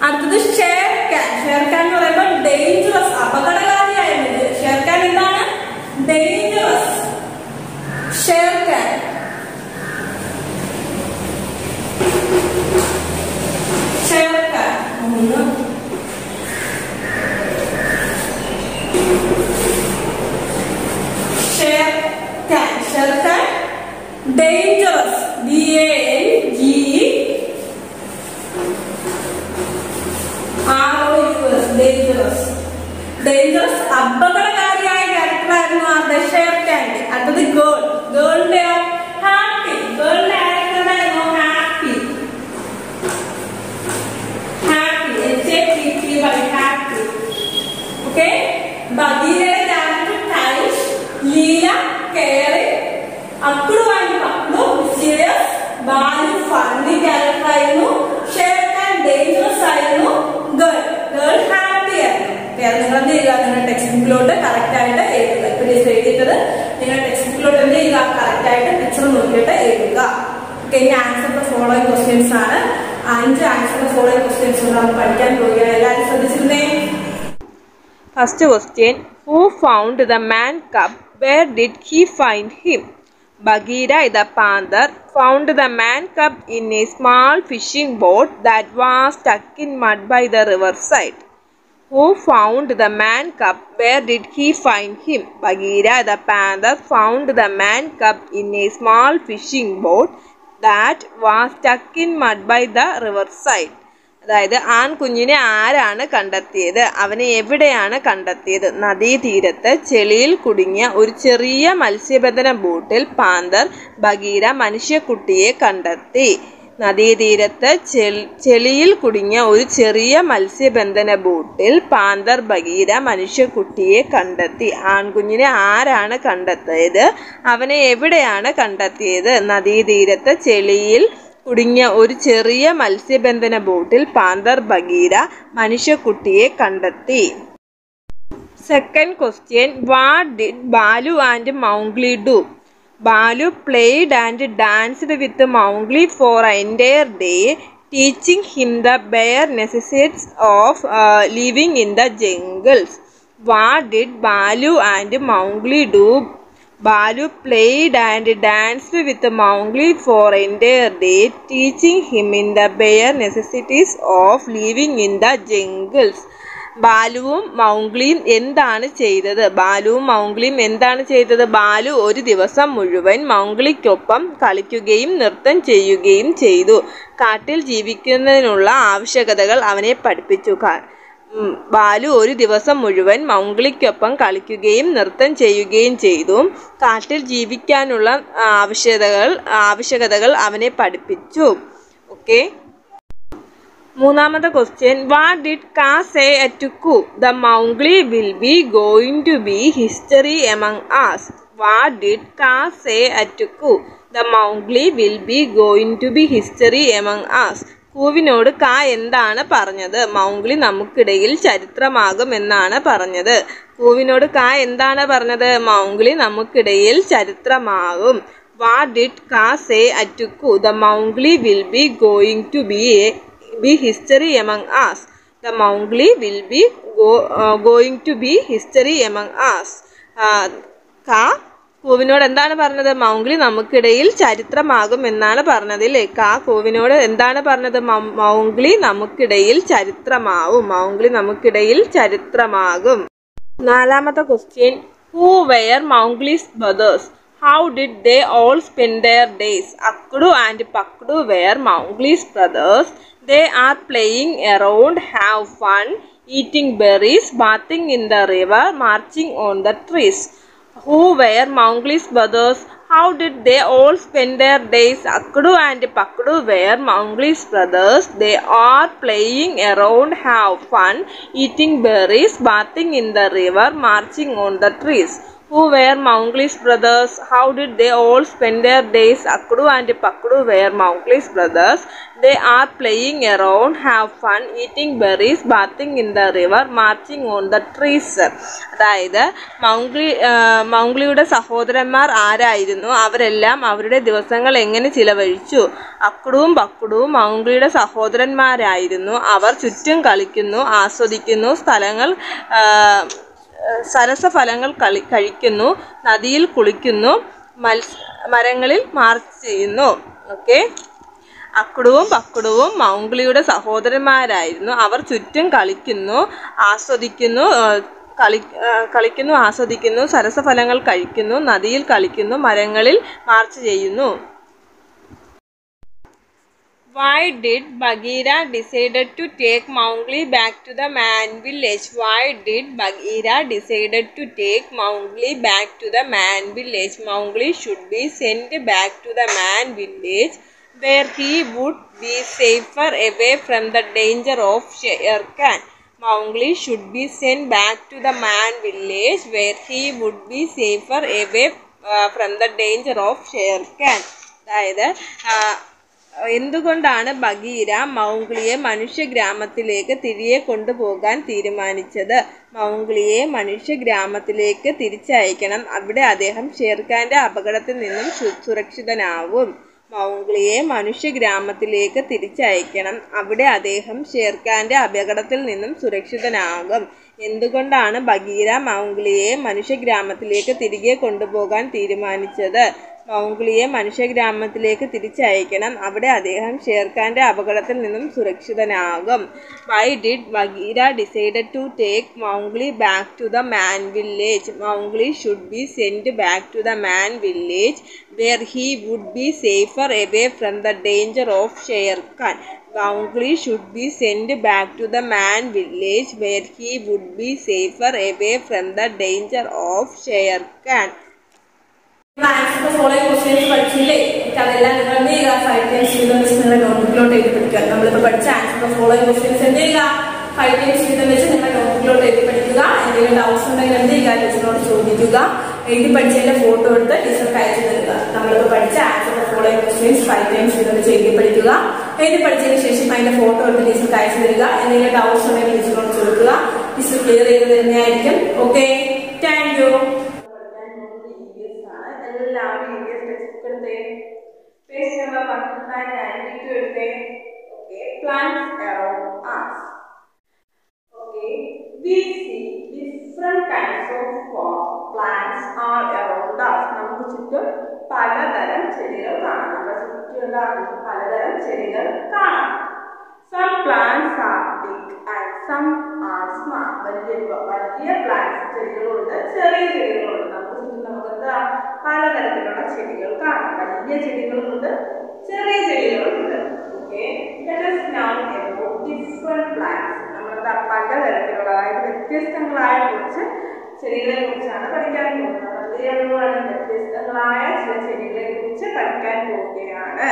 അടുത്തത് ഷേർഖാൻ. ഷേർഖാൻ എന്ന് പറയുമ്പോൾ ഡേഞ്ചറസ്, അപകടകാരിയായിരുന്നു. ഷേർഖാൻ എന്താണ്? Dangerous. Shere Khan. Shere Khan. Shere Khan. Shere Khan dangerous. DANGEROUS. Dangerous. Dangerous അപകടകാരിയായ ക്യാരക്ടറായിരുന്നു ആരുടെ? ഷേർഖാന്റെ. അടുത്തത് ഗേൾ. ഗേളിന്റെയോ? ഹാപ്പി. ഗേളിന്റെ ക്യാരക്ടറായിരുന്നു happy. Happy, HAPPY, happy. Okay. ബഗീരയുടെ ക്യാരക്ടർ കൈഷ്. ലീല കെയറിംഗ്. അക്ടു ആൻഡ് പക്ടു മിസ്റ്റീരിയസ്. ബാലു ഫണ്ണി ക്യാരക്ടറായിരുന്നു. ഷേർഖാൻ ഡേഞ്ചറസ് ആയിരുന്നു. ഗേൾ ഹാപ്പി ആയിരുന്നു. നിങ്ങൾ എന്ത് ചെയ്യുക? നിങ്ങളുടെ ടെക്സ്റ്റ് ബുക്കിലോട്ട് കറക്റ്റ് ആയിട്ട് എഴുതുക. ഇപ്പൊ എഴുതിയിട്ടത് നിങ്ങളുടെ ടെക്സ്റ്റ് ബുക്കിലോട്ട് എന്ത് ചെയ്യുക? കറക്റ്റ് ആയിട്ട് പിക്ചർ നോക്കിയിട്ട് എഴുതുക. ഓക്കെ. ഇനി ആൻസർ ദ ഫോളോയിങ് ക്വസ്റ്റ്യൻസ് ആണ്. 5 ആൻസർ ദ ഫോളോയിങ് ക്വസ്റ്റ്യൻസ് നമ്മൾ പഠിക്കാൻ പോവുകയാണ്. എല്ലാവരും ശ്രദ്ധിച്ചിരുന്നേ. First question, who found the man cub? Where did he find him? Bagheera the panther found the man cub in a small fishing boat that was stuck in mud by the riverside. Who found the man cub? Where did he find him? Bagheera the panther found the man cub in a small fishing boat that was stuck in mud by the riverside. അതായത് ആൺകുഞ്ഞിനെ ആരാണ് കണ്ടെത്തിയത്? അവനെ എവിടെയാണ് കണ്ടെത്തിയത്? നദീതീരത്ത് ചെളിയിൽ കുടുങ്ങിയ ഒരു ചെറിയ മത്സ്യബന്ധന ബോട്ടിൽ പാന്തർ ബഗീര മനുഷ്യക്കുട്ടിയെ കണ്ടെത്തി. നദീതീരത്ത് ചെളിയിൽ കുടുങ്ങിയ ഒരു ചെറിയ മത്സ്യബന്ധന ബോട്ടിൽ പാന്തർ ബഗീര മനുഷ്യക്കുട്ടിയെ കണ്ടെത്തി. ആൺകുഞ്ഞിനെ ആരാണ് കണ്ടെത്തിയത്? അവനെ എവിടെയാണ് കണ്ടെത്തിയത്? നദീതീരത്ത് ചെളിയിൽ കുടുങ്ങിയ ഒരു ചെറിയ മത്സ്യബന്ധന ബോട്ടിൽ പാന്തർ ബഗീര മനുഷ്യക്കുട്ടിയെ കണ്ടെത്തി. Second question, what did Baloo and Mowgli do? Baloo played and danced with Mowgli for an entire day, teaching him the bare necessities of living in the jungles. What did Balu and Mowgli do? Balu played and danced with Mowgli for an entire day, teaching him in the bare necessities of living in the jungles. ബാലുവും മൗഗ്ലിയും എന്താണ് ചെയ്തത്? ബാലു ഒരു ദിവസം മുഴുവൻ മൗഗ്ലിക്കൊപ്പം കളിക്കുകയും നൃത്തം ചെയ്യുകയും ചെയ്തു. കാട്ടിൽ ജീവിക്കുന്നതിനുള്ള ആവശ്യകതകൾ അവനെ പഠിപ്പിച്ചു. ബാലു ഒരു ദിവസം മുഴുവൻ മൗഗ്ലിക്കൊപ്പം കളിക്കുകയും നൃത്തം ചെയ്യുകയും ചെയ്തു. കാട്ടിൽ ജീവിക്കാനുള്ള ആവശ്യകതകൾ അവനെ പഠിപ്പിച്ചു. ഓക്കെ. മൂന്നാമത്തെ question, what did Kaa say at Ku? The Mowgli will be going to be history among us. What did Kaa say at Ku? The Mowgli will be going to be history among us. കൂവിനോട് കാ എന്താണ് പറഞ്ഞത്? മൗഗ്ലി നമുക്കിടയിൽ ചരിത്രമാകും എന്നാണ് പറഞ്ഞത്. കൂവിനോട് കാ എന്താണ് പറഞ്ഞത്? മൗഗ്ലി നമുക്കിടയിൽ ചരിത്രമാകും. What did Kaa say at Ku? The Mowgli will be going to be history among us. The Mowgli will be going to be history among us. കാ കൂവിനോട് എന്താണ് പറഞ്ഞത്? മൗഗ്ലി നമുക്കിടയിൽ ചരിത്രമാകും എന്നാണ് പറഞ്ഞത് അല്ലേ? കാ കൂവിനോട് എന്താണ് പറഞ്ഞത്? മൗഗ്ലി നമുക്കിടയിൽ ചരിത്രമാകും. നാലാമത്തെ question, who were Mowgli's brothers? How did they all spend their days? Akdu and Pakdu were Mowgli's brothers. They are playing around, have fun, eating berries, bathing in the river, marching on the trees. Who were Mowgli's brothers? How did they all spend their days? Akdu and Pakdu were Mowgli's brothers. They are playing around, have fun, eating berries, bathing in the river, marching on the trees. Who were Mowgli's brothers? How did they all spend their days? Akdu and Pakdu were Mowgli's brothers. They are playing around, have fun, eating berries, bathing in the river, marching on the trees. അതായത് മൗഗ്ലിയുടെ സഹോദരന്മാർ ആരായിരുന്നു, അവരെല്ലാം അവരുടെ ദിവസങ്ങൾ എങ്ങനെ ചിലവഴിച്ചു? അക്കുടുവും പക്കുടുവും മൗഗ്ലിയുടെ സഹോദരന്മാരായിരുന്നു. അവർ ചുറ്റും കളിക്കുന്നു, ആസ്വദിക്കുന്നു, സരസഫലങ്ങൾ കഴിക്കുന്നു, നദിയിൽ കുളിക്കുന്നു, മരങ്ങളിൽ മാർച്ച് ചെയ്യുന്നു. ഓക്കെ, അക്കുടുവും പക്കുടുവും മൗഗ്ലിയുടെ സഹോദരന്മാരായിരുന്നു. അവർ ചുറ്റും കളിക്കുന്നു, ആസ്വദിക്കുന്നു, സരസഫലങ്ങൾ കഴിക്കുന്നു, നദിയിൽ കളിക്കുന്നു, മരങ്ങളിൽ മാർച്ച് ചെയ്യുന്നു. Why did Bagheera decided to take Mowgli back to the man village? Why did Bagheera decided to take Mowgli back to the man village? Mowgli should be sent back to the man village where he would be safer away from the danger of Shere Khan. Mowgli should be sent back to the man village where he would be safer away from the danger of Shere Khan. അതായത് എന്തുകൊണ്ടാണ് ബഗീര മൗഗ്ലിയെ മനുഷ്യഗ്രാമത്തിലേക്ക് തിരികെ കൊണ്ടുപോകാൻ തീരുമാനിച്ചത്? മൗഗ്ലിയെ മനുഷ്യഗ്രാമത്തിലേക്ക് തിരിച്ചയക്കണം, അവിടെ അദ്ദേഹം ഷേർഖാന്റെ അപകടത്തിൽ നിന്നും സുരക്ഷിതനാവും. മൗഗ്ലിയെ മനുഷ്യഗ്രാമത്തിലേക്ക് തിരിച്ചയക്കണം, അവിടെ അദ്ദേഹം ഷേർഖാന്റെ അപകടത്തിൽ നിന്നും സുരക്ഷിതനാകും. എന്തുകൊണ്ടാണ് ബഗീര മൗഗ്ലിയെ മനുഷ്യഗ്രാമത്തിലേക്ക് തിരികെ കൊണ്ടുപോകാൻ തീരുമാനിച്ചത്? മൗഗ്ലിയെ മനുഷ്യഗ്രാമത്തിലേക്ക് തിരിച്ചയക്കണം, അവിടെ അദ്ദേഹം ഷേർഖാന്റെ അപകടത്തിൽ നിന്നും സുരക്ഷിതനാകും. Why did Bagheera decided to take Mowgli back to the man village? Mowgli should be sent back to the man village where he would be safer away from the danger of Shere Khan. Mowgli should be sent back to the man village where he would be safer away from the danger of Shere Khan. Answer following questions പഠിച്ചില്ലേ? അതെല്ലാം നിങ്ങൾ എന്ത് ചെയ്യുക, 5 times വീതം വെച്ച് നിങ്ങളുടെ നോട്ട്ബുക്കിലോട്ട് എഴുതി പഠിക്കുക. നമ്മളിപ്പോൾ പഠിച്ച ആൻസർ ഫോളോയിങ് ക്വസ്റ്റ്യൻസ് എന്ത് ചെയ്യുക, 5 times വീതം വെച്ച് നിങ്ങളുടെ നോട്ട്ബുക്കിലോട്ട് എഴുതി പഠിക്കുക. എന്തെങ്കിലും ഡൗട്ട്സ് ഉണ്ടെങ്കിൽ എന്ത് ചെയ്യുക, ടീച്ചറിനോട് ചോദിക്കുക. എഴുതി പഠിച്ചതിന്റെ ഫോട്ടോ എടുത്ത് ടീച്ചർക്ക് അയച്ചു തരിക. നമ്മളിപ്പോൾ പഠിച്ച ആൻസർ ഫോളോയിങ് ക്വസ്റ്റ്യൻസ് 5 times വീതം വെച്ച് എഴുതി പഠിക്കുക. എഴുതി പഠിച്ചതിന് ശേഷം അതിന്റെ ഫോട്ടോ എടുത്ത് ടീച്ചർക്ക് അയച്ചു തരിക. എന്തെങ്കിലും ഡൗട്ട്സ് ഉണ്ടെങ്കിൽ ടീച്ചറിനോട് ചോദിക്കുക. ടീച്ചർ ക്ലിയർ ചെയ്ത് തന്നെയായിരിക്കും. Okay, thank you. Page number 192 എടുത്തേ. Okay, plants around us. Okay, we see different kinds of plants all around us. നമുക്ക് ചുറ്റും പലതരം ചെടികൾ കാണാം. നമ്മുടെ ചുറ്റും എന്താ, പലതരം ചെടികൾ കാണാം. Some plants are big and some are small. വലിയ പ്ലാന്റ്സ് ചെടികളുണ്ട്, ചെറിയ ചെടികളുണ്ട്. നമുക്ക് ചുറ്റും നമുക്ക് എന്താ, പലതരത്തിലുള്ള ചെടികൾ കാണാം. വലിയ ചെടികളുണ്ട്, ചെറിയ ചെടികളുണ്ട്. Okay, let us now about different plants. നമ്മളെന്താ, പലതരത്തിലുള്ള, അതായത് വ്യത്യസ്തങ്ങളായ കുറച്ച് ചെടികളെ കുറിച്ചാണ് പഠിക്കാൻ പോകുന്നത്. അതുകൊണ്ടാണ് വ്യത്യസ്തങ്ങളായ ചില ചെടികളെ കുറിച്ച് പഠിക്കാൻ പോവുകയാണ്.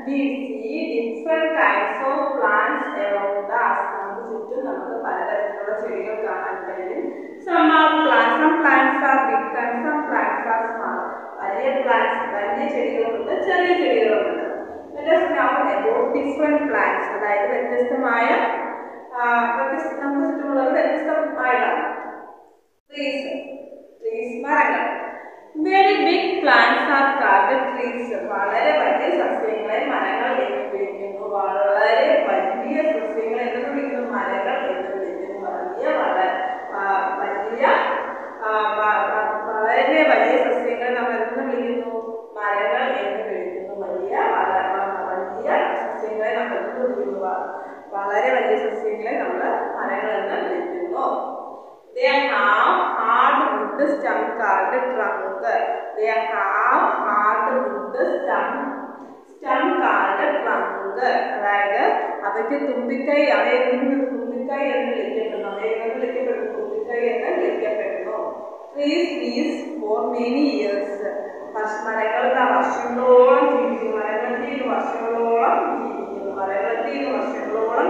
We see different kinds of plants around us. നമുക്ക് ചുറ്റും നമുക്ക് പലതരത്തിലുള്ള ചെടികൾ കാണാൻ കഴിയും. Some plants are big and some plants are small. വലിയ ചെടികളുണ്ട്, ചെറിയ ചെടികളുണ്ട്. Let us know about different plants. അതായത് വ്യത്യസ്തമായ നമുക്ക് ചുറ്റുമുള്ളത് വ്യത്യസ്തമായതാണ്. Trees മരങ്ങൾ. Very big plants are called trees. വളരെ വലിയ സസ്യങ്ങളെ മരങ്ങൾ എന്ന് വിളിക്കുന്നു. വളരെ വലിയ സസ്യങ്ങളെ എന്ന് വിളിക്കുന്നു, മരങ്ങൾ എന്ന് വിളിക്കുന്നു. വളരെ വലിയ സസ്യങ്ങളെ നമ്മൾ എന്ന് വിളിക്കുന്നു, മരങ്ങൾ എന്ന് വിളിക്കുന്നു. വലിയ സസ്യങ്ങളെ നമ്മൾ എന്ന് വിളിക്കുന്നു, വളരെ വലിയ സസ്യങ്ങളെ നമ്മൾ മരങ്ങൾ എന്ന് വിളിക്കുന്നു. They have hard wood stem called trunk. They have hard wood stem called trunk. അതായത് അവയ്ക്ക് തുമ്പിക്കൈ, തുമ്പിക്കൈ എന്ന് വിളിക്കപ്പെടുന്നു. തുമ്പിക്കൈ എന്ന് വിളിക്കപ്പെടുന്നു. Trees live for many years. മരങ്ങൾ വർഷങ്ങളോളം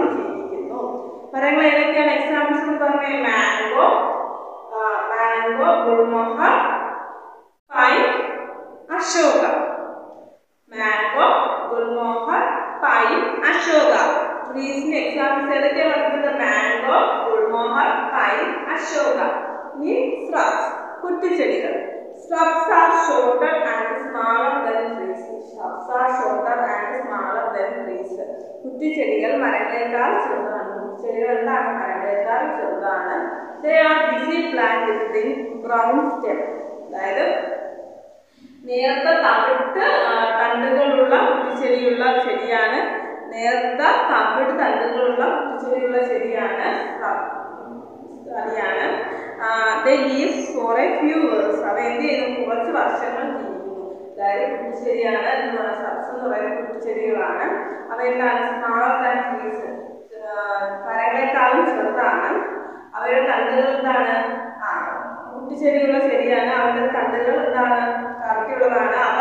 ജീവിക്കുന്നു. മരങ്ങൾ ഏതൊക്കെയാണ് എക്സാമ്പിൾസ് എന്ന് പറഞ്ഞാൽ മാംഗോ, ഗുൽമോഹർ, അശോക. മാംഗോ, ഗുൽമോഹർ, പൈൻ, അശോക. ട്രീസിന് എക്സാമ്പിൾസ് ഏതൊക്കെയാണ് പറയുന്നത്? മാംഗോ, ഗുൽമോഹർ, പൈൻ, അശോക. ഇനി shrubs, കുറ്റിച്ചെടികൾ. Shrubs are shorter and smaller than trees. Shrubs are shorter and smaller than trees. കുറ്റിച്ചെടികൾ മരങ്ങളെക്കാൾ ചെറുതാണ്. കുറ്റിച്ചെടികൾ എന്താണ്? മരങ്ങളെക്കാൾ ചെറുതാണ്. They are busy plants with thin brown stem. അതായത് നേർത്ത തവിട്ട് തണ്ടുകളുള്ള കുറ്റിച്ചെടിയുള്ള ചെടിയാണ്. നേർത്ത തവിട്ട് തണ്ടുകളുള്ള കുറ്റിച്ചെടിയുള്ള ചെടിയാണ്. They live for a few years. അവ എന്ത് ചെയ്യുന്നു? കുറച്ച് വർഷങ്ങൾ ജീവിക്കുന്നു. അതായത് കുറ്റിച്ചെടിയാണ് shrubs എന്ന് പറയുന്ന കുറ്റിച്ചെടികളാണ്. അവ എന്താണ്? സ്മാളർ ദാൻ ട്രീസ്, മരങ്ങളെക്കാളും ചെറുതാണ്. അവയുടെ തണ്ടുകൾ എന്താണ്? കുറ്റിച്ചെടിയുള്ള ചെടിയാണ്. അവരുടെ തണ്ടുകൾ എന്താണ്? കട്ടിയുള്ളതാണ്. അവ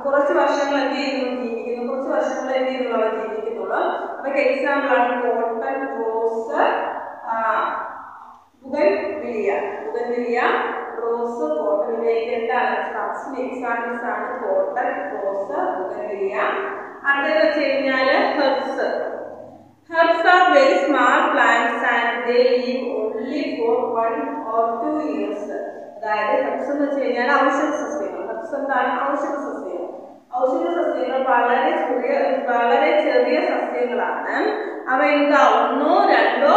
കുറച്ച് വർഷങ്ങൾ എന്ത് ചെയ്യുന്നു? ജീവിക്കുന്നു. കുറച്ച് വർഷങ്ങൾ എന്ത് ചെയ്യുന്നു? അവ ജീവിക്കുന്നുള്ളൂ. അവയ്ക്ക് എക്സാമ്പിൾ ആണ് കോട്ടൺ, റോസ്, ബുഗൻവില്ലിയ, റോസ്, കോട്ടൺ. ഇവയൊക്കെ എന്താണ്? shrubsന് എക്സാമ്പിൾസ് ആണ് കോട്ടൺ, റോസ്, ബുഗൻവില്ലിയ. അടുത്തത് വെച്ച് കഴിഞ്ഞാൽ herbs. Herbs are very small plants and they live only for 1 or 2 years. അതായത് herbs എന്ന് വെച്ച് കഴിഞ്ഞാൽ ഔഷധ സസ്യങ്ങൾ. herbs എന്താണ്? ഔഷധ സസ്യങ്ങൾ. ഔഷധ സസ്യങ്ങൾ വളരെ ചെറിയ സസ്യങ്ങളാണ്. അവ എന്താ? ഒന്നോ രണ്ടോ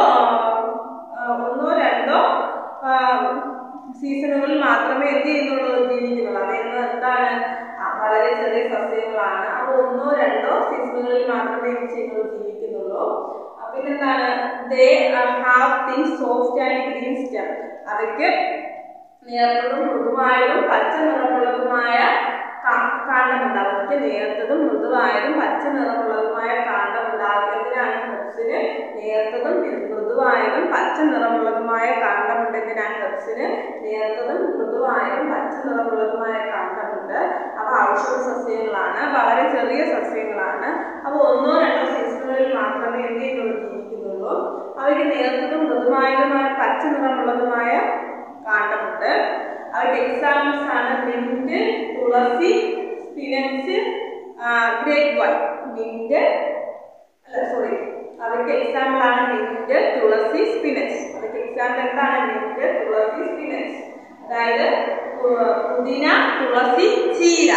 സീസണുകളിൽ മാത്രമേ എന്ത് ചെയ്യുന്നുള്ളൂ? ജീവിക്കുന്നുള്ളൂ. അവ എന്താണ്? വളരെ ചെറിയ സസ്യങ്ങളാണ്. അവ ഒന്നോ രണ്ടോ സീസണുകളിൽ മാത്രമേ എന്ത് ചെയ്യുന്നുള്ളൂ? ജീവിക്കുന്നുള്ളൂ. പിന്നെന്താണ്? They have thin, soft and green stem. അവയ്ക്ക് നേർത്തതും മൃദുവായതും പച്ച നിറമുള്ളതുമായ കാണ്ഡമുണ്ട്. അവയ്ക്ക് നേർത്തതും മൃദുവായതും പച്ച നിറമുള്ളതുമായ കാണ്ഡമുണ്ടാകും. എന്തിനാണ്? ഹെർബ്സിന് നേർത്തതും മൃദുവായതും പച്ച നിറമുള്ളതുമായ കാണ്ഡമുണ്ട്. എന്തിനാണ്? ഹെർബ്സിന് നേർത്തതും മൃദുവായതും പച്ച നിറമുള്ളതുമായ കാണ്ഡമുണ്ട്. അവ ഔഷധ സസ്യങ്ങളാണ്. വളരെ ചെറിയ സസ്യങ്ങളാണ്. അവ ഒന്നോ രണ്ടോ സീസണുകളിൽ മാത്രമേ എന്ത് ചെയ്യുന്നുള്ളൂ? ജീവിക്കുന്നുള്ളൂ. അവയ്ക്ക് നേർത്തതും മൃദുവായതുമായ പച്ച നിറമുള്ളതുമായ കാണ്ഡമുണ്ട്. അവയ്ക്ക് എക്സാമ്പിൾസ് ആണ് മിന്റ്, തുളസി, സ്പിനച്ച്, ഗ്രേപ്പ് വൈൻ. അവയ്ക്ക് എക്സാമ്പിൾ ആണ് മിന്റ്, തുളസി, സ്പിനച്ച്. അവയ്ക്ക് എക്സാമ്പിൾ എന്താണ്? മിന്റ്, തുളസി, സ്പിനച്ച്. അതായത് പുതിന, തുളസി, ചീര.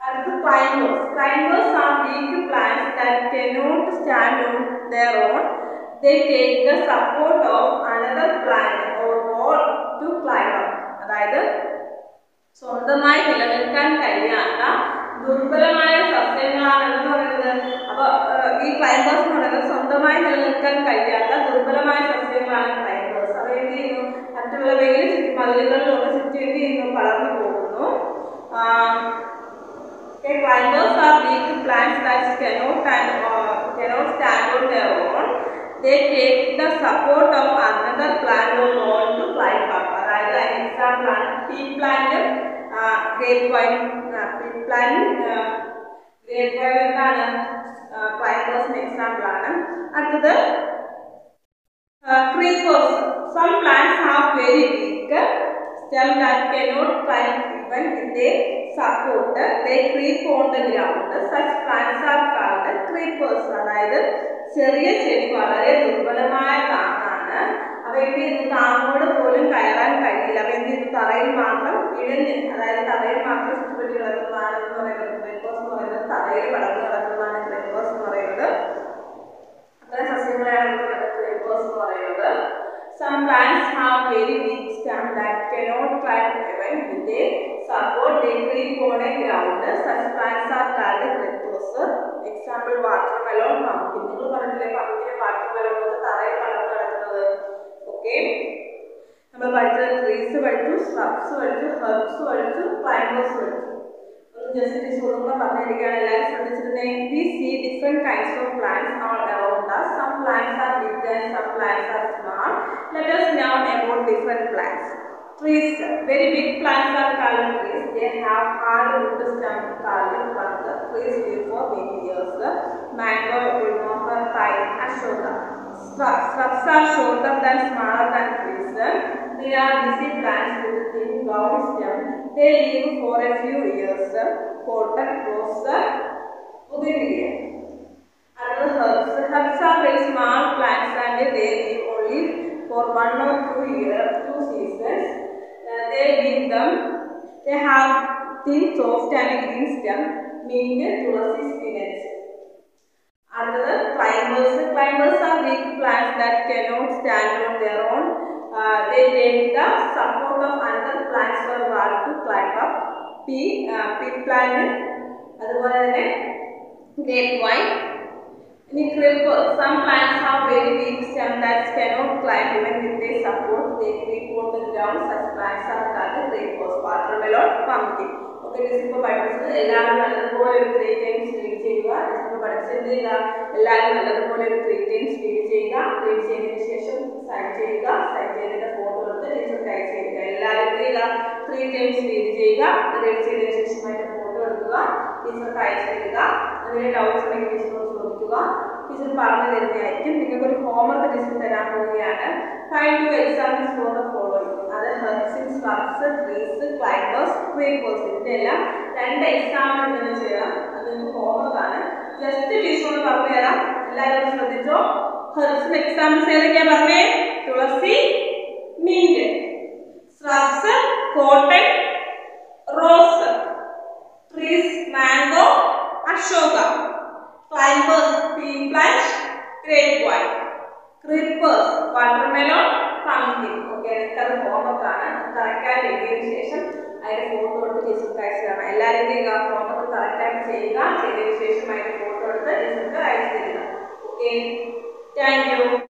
അടുത്ത climbers. Climbers are weak plants that cannot stand on their own. They take the support of another plant or wall to climb up. അതായത് സ്വന്തമായി നിലനിൽക്കാൻ കഴിയാത്ത ദുർബലമായ സസ്യങ്ങളാണെന്ന് പറയുന്നത്. അപ്പൊ ഈ ക്ലൈംബേഴ്സ് എന്ന് പറയുന്നത് സ്വന്തമായി നിലനിൽക്കാൻ കഴിയാത്ത ദുർബലമായ സസ്യങ്ങളാണ് ക്ലൈംബേഴ്സ്. അവ എന്ത് ചെയ്യുന്നു? മറ്റുള്ളവയിൽ മതിലുകളിലൊക്കെ ചുറ്റി എന്ത് ചെയ്യുന്നു? വളർന്നു പോകുന്നു. Climbers are weak plants that cannot stand on their own. They take the support of another plant or wall to climb up. അതായത് എക്സാമ്പിൾ ആണ് ടീ പ്ലാന്റ്, ഗ്രേപ്പ് വൈൻ. എന്താണ്? ക്ലൈംബേഴ്സിന് എക്സാമ്പിൾ ആണ്. അടുത്തത് creepers. Some plants have very weak stem that cannot climb even if they support. They creep on the ground. Such plants are called creepers. അതായത് ചെറിയ ചെടി വളരെ ദുർബലമായ താങ്ങാണ്. അവയ്ക്ക് താങ്ങോട് പോലും കയറാൻ കഴിയില്ല. അവ എന്ത് ചെയ്യുന്നു? തറയിൽ മാത്രം ഇഴഞ്ഞ്, അതായത് തറയിൽ മാത്രം ചുറ്റുപറ്റി കിടക്കുന്നതാണ് എന്ന് പറയുന്നത്. ക്രീപ്പേഴ്സ് എന്ന് പറയുന്നത് തറയിൽ പടർന്നു കിടക്കുന്നതാണ് ക്രീപ്പേഴ്സ് എന്ന് പറയുന്നത്. അത്തരം സസ്യങ്ങളെയാണ് ക്രീപ്പേഴ്സ് എന്ന് പറയുന്നത്. Some plants have very weak stem that cannot climb even with their support. They creep on a ground. Such plants are called creepers. Example watermelon, pumpkin. നിങ്ങൾ പറഞ്ഞില്ലേ pumpkin, watermelon ഒക്കെ തറയിൽ പടർന്നു കിടക്കുന്നത്. ഓക്കെ, നമ്മൾ പഠിച്ചത് ട്രീസ് പഠിച്ചു, shrubs പഠിച്ചു, herbs പഠിച്ചു, climbers പഠിച്ചു. ജസ്റ്റ് ടീച്ചറോടുകൂടെ പറഞ്ഞിരിക്കുകയാണ്. എല്ലാവരും ശ്രദ്ധിച്ചിരുന്നേ. We see different kinds of plants all around us. Some plants are big and some plants are small. Let us know about different plants. Trees. Very big plants are called trees. They have hard wood stems called trunk. Trees live for many years. Mango, gulmohar, pine, ashoka. Shrubs are shorter than smaller than trees. They are busy plants with thin brown stems. They live for a few years. Cotton, rose, bougainvillea. Another herbs. Herbs are very small plants and they live only for 1 or 2 years, 2 seasons. They have thin, soft and green stem. Mint, tulsi, spinach. Another climbers. Climbers are big plants that cannot stand on their own. They take the support of other plants or rod to climb up. Pea plant, അതുപോലെ തന്നെ grapevine. Some plants have very weak stems that cannot climb even with their support. They creep on the ground. Such plants are called grapevine, watermelon, pumpkin. Okay, this is for പഠിച്ചത് എല്ലാവരും നല്ലതുപോലെ ഒരു 3 times read ചെയ്യുക. This is പഠിച്ചത് എല്ലാവരും നല്ലതുപോലെ ഒരു 3 times read ചെയ്യുക. Read ചെയ്തതിനു ശേഷം സൈൻ ചെയ്യുക. സൈൻ ചെയ്തതിന്റെ ഫോട്ടോ എടുത്ത് ടീച്ചർക്ക് അയച്ചു തരിക. എല്ലാവരും 3 times read ചെയ്യുക. read ചെയ്തതിനു ശേഷം അതിന്റെ ഫോട്ടോ എടുക്കുക. ടീച്ചർക്ക് അയച്ചു തരിക. അതിന് ഡൗട്ട്സ് ഉണ്ടെങ്കിൽ ടീച്ചറോട് ചോദിക്കുക. ടീച്ചർ പറഞ്ഞു തരുന്നതായിരിക്കും. നിങ്ങൾക്ക് ഒരു ഹോംവർക്ക് ടീച്ചർ തരാൻ പോവുകയാണ്. Find 2 examples for the following. അത് herbs, shrubs, trees, climbers, creepers. ഇതിനെല്ലാം 2 എക്സാമ്പിൾ തന്നെ ചെയ്യാം. അത് നിങ്ങൾക്ക് ഹോംവർക്ക് ആണ്. ജസ്റ്റ് ടീച്ചറോട് പറഞ്ഞു തരാം. എല്ലാവരും ശ്രദ്ധിച്ചോ. herbs എക്സാമ്പിൾസ് ഏതൊക്കെയാ പറഞ്ഞേ? തുളസി, mint. shrubs, cotton, rose. trees, mango, ashoka. climbers, pea plant, grapevine. creepers, watermelon, pumpkin. Okay, this homework ആണ്. കറക്റ്റ് ആയിട്ട് എഴുതിയതിനു ശേഷം അതിന്റെ ഫോട്ടോ എടുത്ത് ടീച്ചർക്ക് അയച്ചു തരണം. എല്ലാവരും ഹോംവർക്ക് കറക്റ്റ് ആയിട്ട് ചെയ്യുക. ചെയ്തതിനു ശേഷം അതിന്റെ ഫോട്ടോ എടുത്ത് ടീച്ചർക്ക് അയച്ചു തരിക. Okay, thank you.